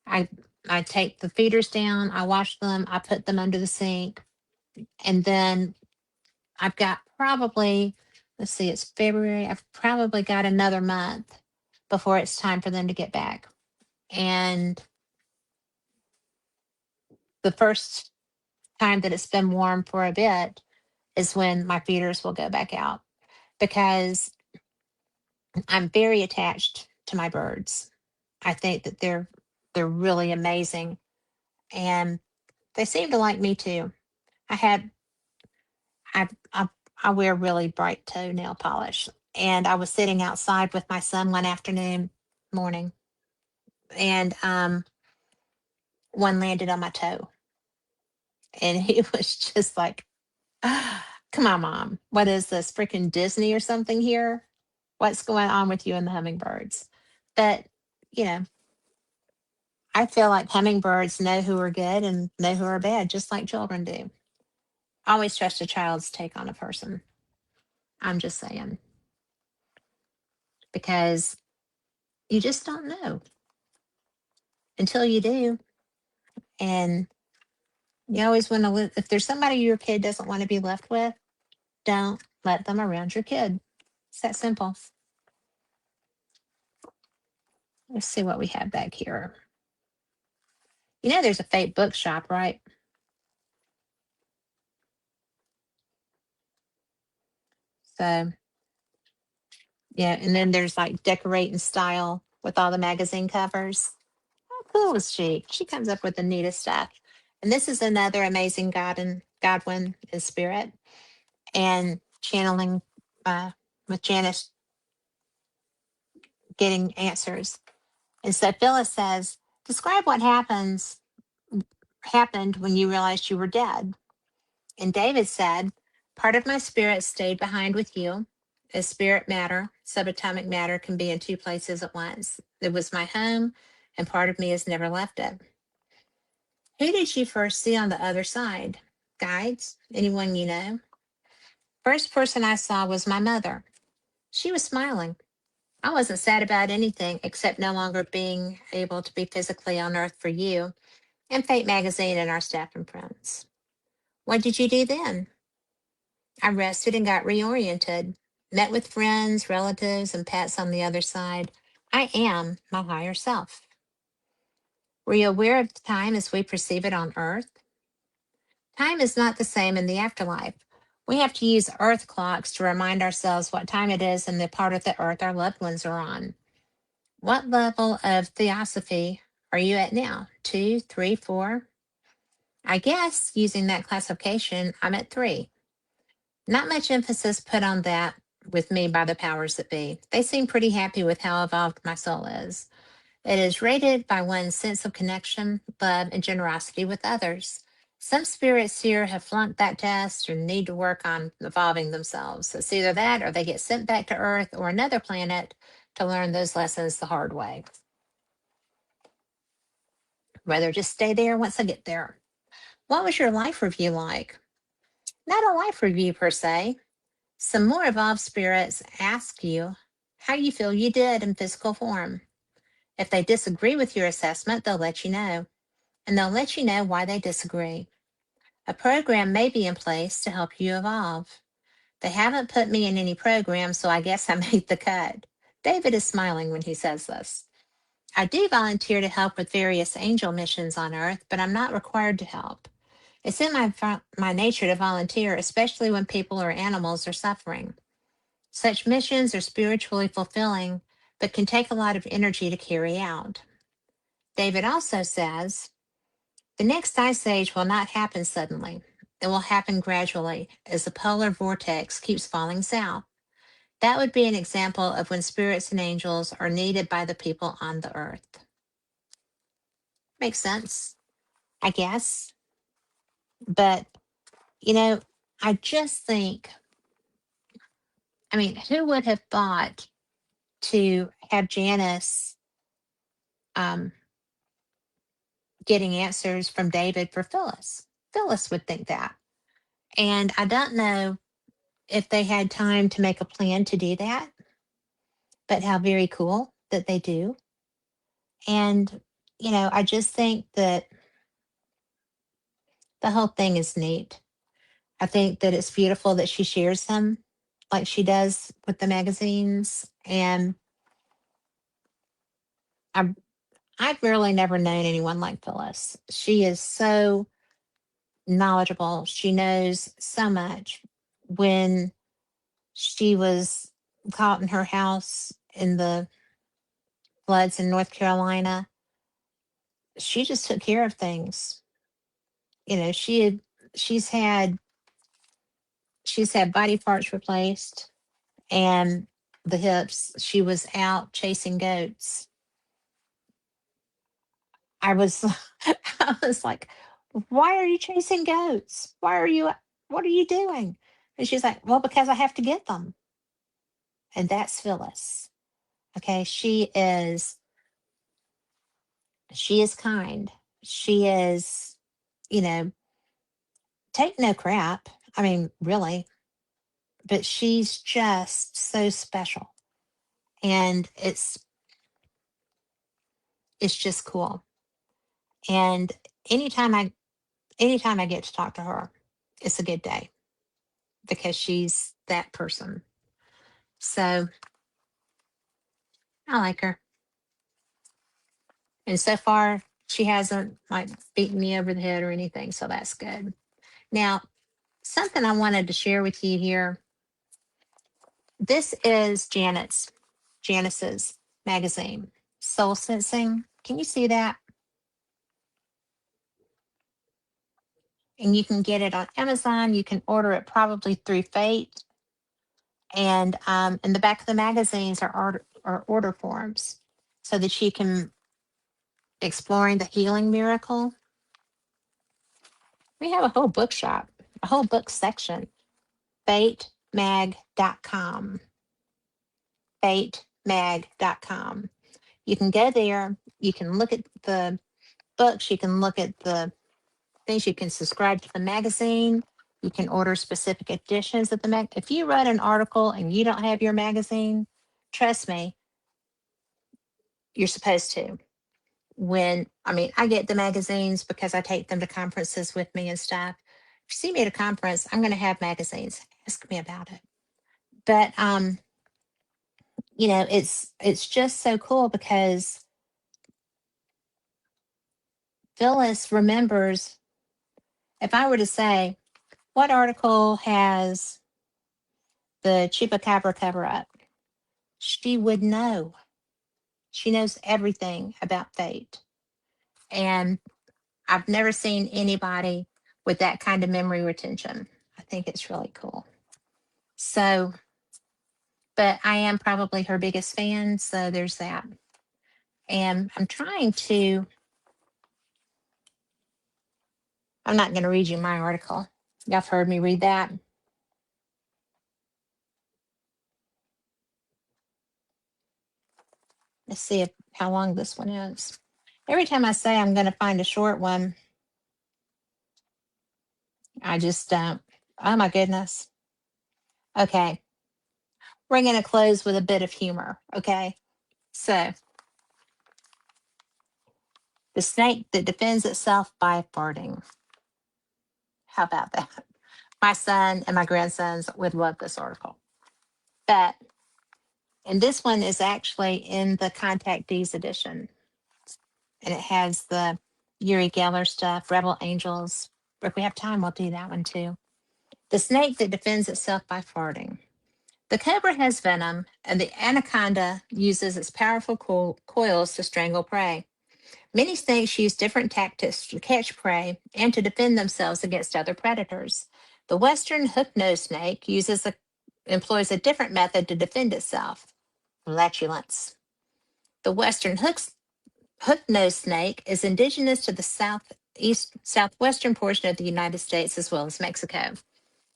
I I take the feeders down, I wash them, I put them under the sink, and then I've got probably, let's see, it's February. I've probably got another month before it's time for them to get back. And the first time that it's been warm for a bit is when my feeders will go back out, because I'm very attached to my birds. I think that they're really amazing, and they seem to like me too. I had I wear really bright toenail polish, and I was sitting outside with my son one afternoon morning, and one landed on my toe, and he was just like, "Ah, come on, mom, what is this, freaking Disney or something here? What's going on with you and the hummingbirds?" But you know, I feel like hummingbirds know who are good and know who are bad, just like children do. Always trust a child's take on a person. I'm just saying, because you just don't know until you do. And you always want to live. If there's somebody your kid doesn't want to be left with, don't let them around your kid. It's that simple. Let's see what we have back here. You know, there's a fake bookshop, right? So, yeah. And then there's like decorate in style with all the magazine covers. How cool is she? She comes up with the neatest stuff. And this is another amazing Godwin in spirit and channeling with Janice, getting answers. And so Phyllis says, describe what happened when you realized you were dead. And David said, part of my spirit stayed behind with you. As spirit matter, subatomic matter can be in two places at once. It was my home, and part of me has never left it. Who did you first see on the other side? Guides? Anyone you know? First person I saw was my mother. She was smiling. I wasn't sad about anything except no longer being able to be physically on Earth for you and Fate Magazine and our staff and friends. What did you do then? I rested and got reoriented, met with friends, relatives, and pets on the other side. I am my higher self. Were you aware of time as we perceive it on Earth? Time is not the same in the afterlife. We have to use Earth clocks to remind ourselves what time it is in the part of the Earth our loved ones are on. What level of theosophy are you at now? 2, 3, 4? I guess using that classification, I'm at 3. Not much emphasis put on that with me by the powers that be. They seem pretty happy with how evolved my soul is. It is rated by one's sense of connection, love, and generosity with others. Some spirits here have flunked that test or need to work on evolving themselves. It's either that or they get sent back to Earth or another planet to learn those lessons the hard way. Rather just stay there once I get there. What was your life review like? Not a life review per se. Some more evolved spirits ask you how you feel you did in physical form. If they disagree with your assessment, they'll let you know, and they'll let you know why they disagree. A program may be in place to help you evolve. They haven't put me in any program, so I guess I made the cut. David is smiling when he says this. I do volunteer to help with various angel missions on Earth, but I'm not required to help. It's in my nature to volunteer, especially when people or animals are suffering. Such missions are spiritually fulfilling, but can take a lot of energy to carry out. David also says, the next ice age will not happen suddenly. It will happen gradually as the polar vortex keeps falling south. That would be an example of when spirits and angels are needed by the people on the earth. Makes sense, I guess. But, you know, I just think, I mean, who would have thought to have Janice um, getting answers from David for Phyllis? Phyllis would think that. And I don't know if they had time to make a plan to do that, but how very cool that they do. And, I just think that the whole thing is neat. I think that it's beautiful that she shares them like she does with the magazines. And I've, I've really never known anyone like Phyllis. She is so knowledgeable. She knows so much. When she was caught in her house in the floods in North Carolina, she just took care of things. She had she's had she's had body parts replaced and the hips. She was out chasing goats. I was I was like, "Why are you chasing goats? What are you doing?" And she's like, "Well, because I have to get them." And that's Phyllis. Okay, she is kind. She is, you know, take no crap. I mean, really, but she's just so special. And it's just cool. And anytime I anytime I get to talk to her, it's a good day because she's that person. So I like her. And so far she hasn't like beaten me over the head or anything. So that's good. Now, something I wanted to share with you here. This is Janice's magazine, Soul Sensing. Can you see that? And you can get it on Amazon. You can order it probably through Fate. And in the back of the magazines are order forms so that you can exploring the healing miracle. We have a whole bookshop, a whole book section, fatemag.com. Fatemag.com. You can go there. You can look at the books. You can look at the things. You can subscribe to the magazine. You can order specific editions of the mag. If you read an article and you don't have your magazine, trust me, you're supposed to. I get the magazines because I take them to conferences with me and stuff. If you see me at a conference, I'm going to have magazines. Ask me about it. But it's just so cool because Phyllis remembers. If I were to say, what article has the Chupacabra cover up? She would know. She knows everything about fate. And I've never seen anybody with that kind of memory retention. I think it's really cool. So, but I am probably her biggest fan. So there's that. And I'm not going to read you my article. Y'all have heard me read that. Let's see how long this one is. Every time I say I'm going to find a short one, I just don't. Oh my goodness. Okay. We're going to close with a bit of humor. Okay. So, the snake that defends itself by farting. How about that? My son and my grandsons would love this article. But, and this one is actually in the Contactees edition. And it has the Uri Geller stuff, Rebel Angels. If we have time, we'll do that one too. The snake that defends itself by farting. The cobra has venom, and the anaconda uses its powerful coils to strangle prey. Many snakes use different tactics to catch prey and to defend themselves against other predators. The western hook-nosed snake employs a different method to defend itself, flatulence. The western hook-nosed snake is indigenous to the southwestern portion of the United States as well as Mexico.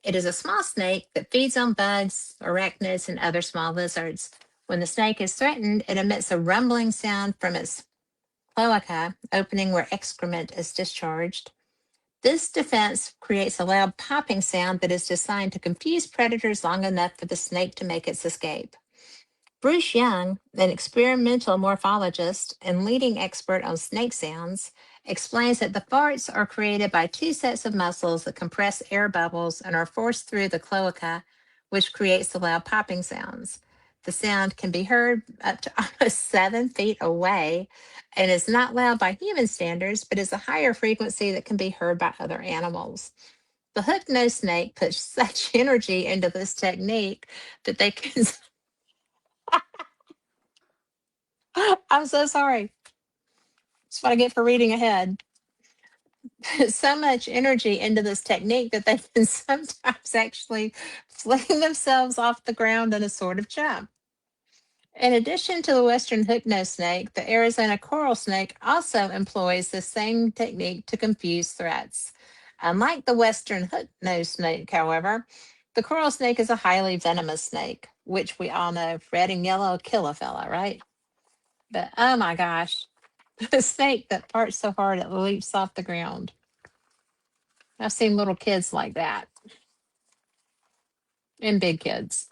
It is a small snake that feeds on bugs, arachnids, and other small lizards. When the snake is threatened, it emits a rumbling sound from its cloaca, opening where excrement is discharged. This defense creates a loud popping sound that is designed to confuse predators long enough for the snake to make its escape. Bruce Young, an experimental morphologist and leading expert on snake sounds, explains that the farts are created by two sets of muscles that compress air bubbles and are forced through the cloaca, which creates the loud popping sounds. The sound can be heard up to almost 7 feet away and is not loud by human standards, but is a higher frequency that can be heard by other animals. The hook-nosed snake puts such energy into this technique that they can. I'm so sorry. That's what I get for reading ahead. So much energy into this technique that they can sometimes actually fling themselves off the ground in a sort of jump. In addition to the Western hook-nosed snake, the Arizona coral snake also employs the same technique to confuse threats. Unlike the Western hook-nosed snake, however, the coral snake is a highly venomous snake, which we all know, red and yellow kill a fella, right? But oh my gosh, the snake that farts so hard it leaps off the ground. I've seen little kids like that and big kids.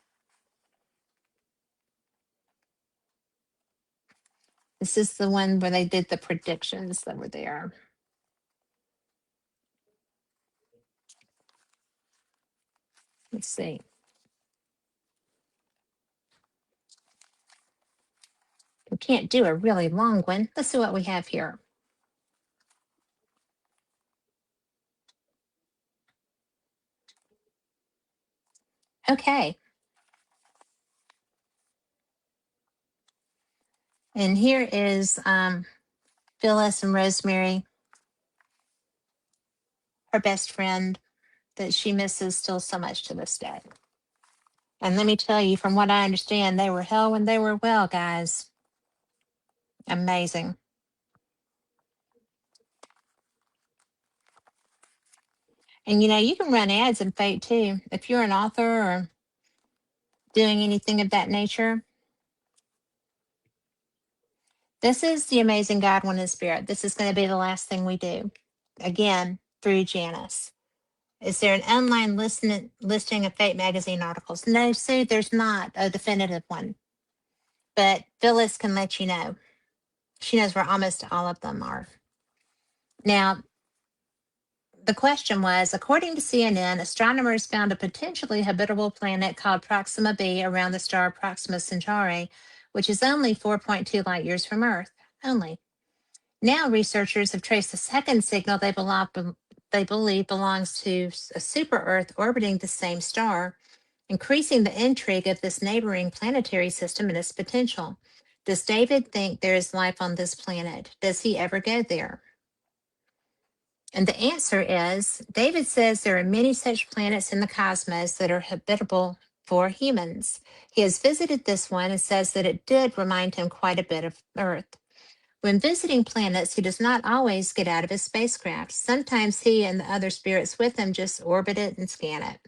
This is the one where they did the predictions that were there. Let's see. We can't do a really long one. Let's see what we have here. Okay. And here is Phyllis and Rosemary, her best friend that she misses still so much to this day. And let me tell you, from what I understand, they were hell when they were well, guys. Amazing. And you can run ads in Fate too. If you're an author or doing anything of that nature, this is the Amazing God, One, and Spirit. This is going to be the last thing we do. Again, through Janice. Is there an online listing of Fate magazine articles? No, Sue, there's not a definitive one. But Phyllis can let you know. She knows where almost all of them are. Now, the question was, according to CNN, astronomers found a potentially habitable planet called Proxima b around the star Proxima Centauri, which is only 4.2 light years from Earth. Only. Now researchers have traced a second signal they believe belongs to a super Earth orbiting the same star, increasing the intrigue of this neighboring planetary system and its potential. Does David think there is life on this planet? Does he ever go there? And the answer is David says there are many such planets in the cosmos that are habitable for humans. He has visited this one and says that it did remind him quite a bit of Earth. When visiting planets, he does not always get out of his spacecraft. Sometimes he and the other spirits with him just orbit it and scan it.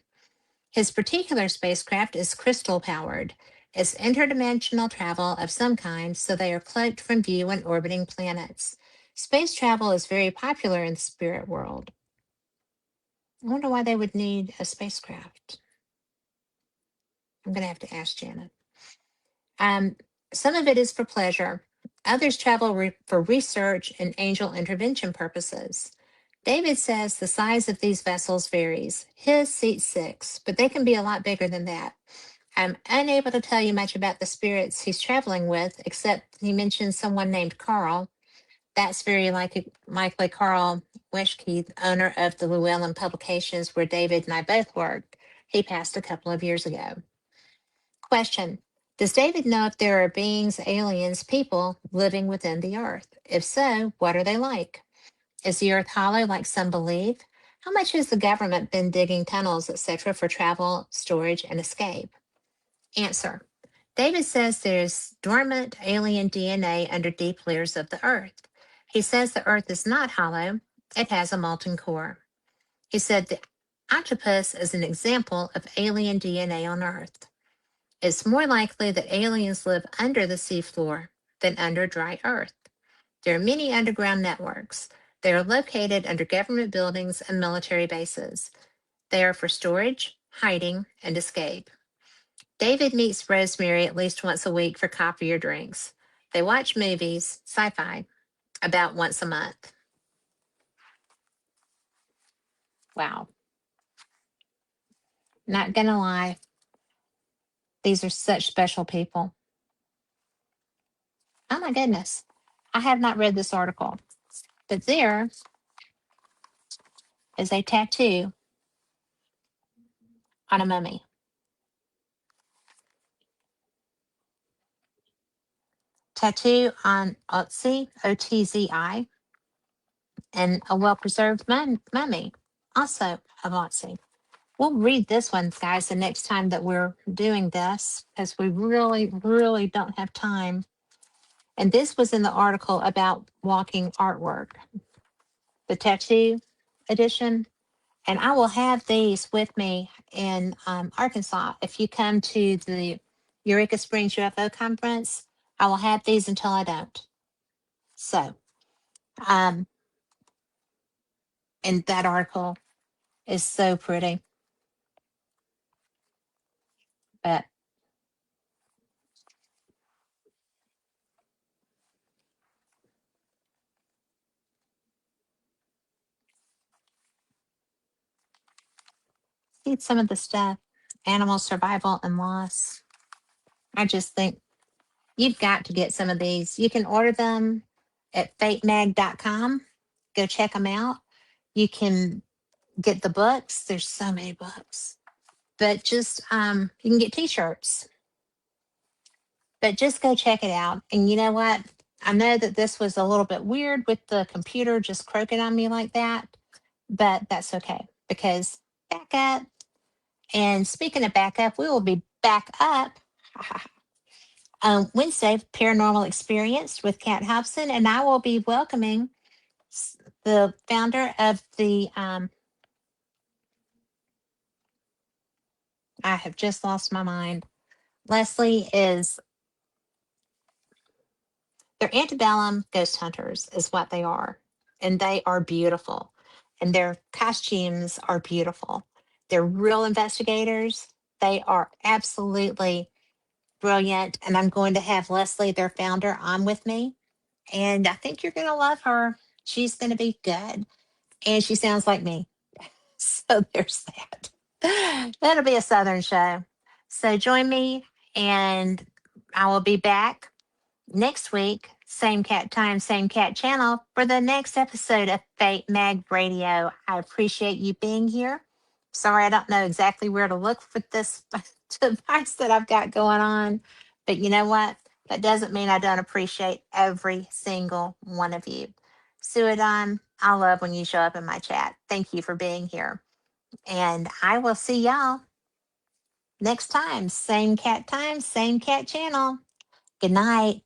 His particular spacecraft is crystal powered. It's interdimensional travel of some kind, so they are cloaked from view when orbiting planets. Space travel is very popular in the spirit world. I wonder why they would need a spacecraft. I'm going to have to ask Janet. Some of it is for pleasure. Others travel for research and angel intervention purposes. David says the size of these vessels varies. His seats 6, but they can be a lot bigger than that. I'm unable to tell you much about the spirits he's traveling with, except he mentions someone named Carl. That's very likely Carl Weschke, owner of the Llewellyn Publications, where David and I both worked. He passed a couple of years ago. Question: does David know if there are beings, aliens, people living within the earth? If so, what are they like? Is the earth hollow like some believe? How much has the government been digging tunnels, etc., for travel, storage, and escape? Answer: David says there's dormant alien DNA under deep layers of the earth. He says the earth is not hollow, it has a molten core. He said the octopus is an example of alien DNA on earth. It's more likely that aliens live under the seafloor than under dry earth. There are many underground networks. They are located under government buildings and military bases. They are for storage, hiding, and escape. David meets Rosemary at least once a week for coffee or drinks. They watch movies, sci-fi, about once a month. Wow. Not gonna lie, these are such special people. Oh my goodness. I have not read this article, but there is a tattoo on a mummy. Tattoo on Otzi, Otzi, and a well preserved mummy, also of Otzi. We'll read this one, guys, the next time that we're doing this, because we really don't have time. And this was in the article about walking artwork, the tattoo edition. And I will have these with me in Arkansas. If you come to the Eureka Springs UFO conference, I will have these until I don't. So, and that article is so pretty. But see some of the stuff, animal survival and loss. I just think you've got to get some of these. You can order them at fatemag.com. Go check them out. You can get the books. There's so many books. But just you can get t-shirts. But just go check it out. And you know what? I know that this was a little bit weird with the computer just croaking on me like that, but that's okay because back up. And speaking of backup, we will be back up Wednesday, Paranormal Experience with Kat Hobson, and I will be welcoming the founder of the, I have just lost my mind. Leslie is, they're antebellum ghost hunters, is what they are. And they are beautiful. And their costumes are beautiful. They're real investigators. They are absolutely brilliant. And I'm going to have Leslie, their founder, on with me. And I think you're going to love her. She's going to be good. And she sounds like me. So there's that. That'll be a Southern show. So join me, and I will be back next week, same cat time, same cat channel, for the next episode of Fate Mag Radio. I appreciate you being here. Sorry, I don't know exactly where to look for this device that I've got going on, but you know what? That doesn't mean I don't appreciate every single one of you. Suadon, I love when you show up in my chat. Thank you for being here. And I will see y'all next time. Same cat channel. Good night.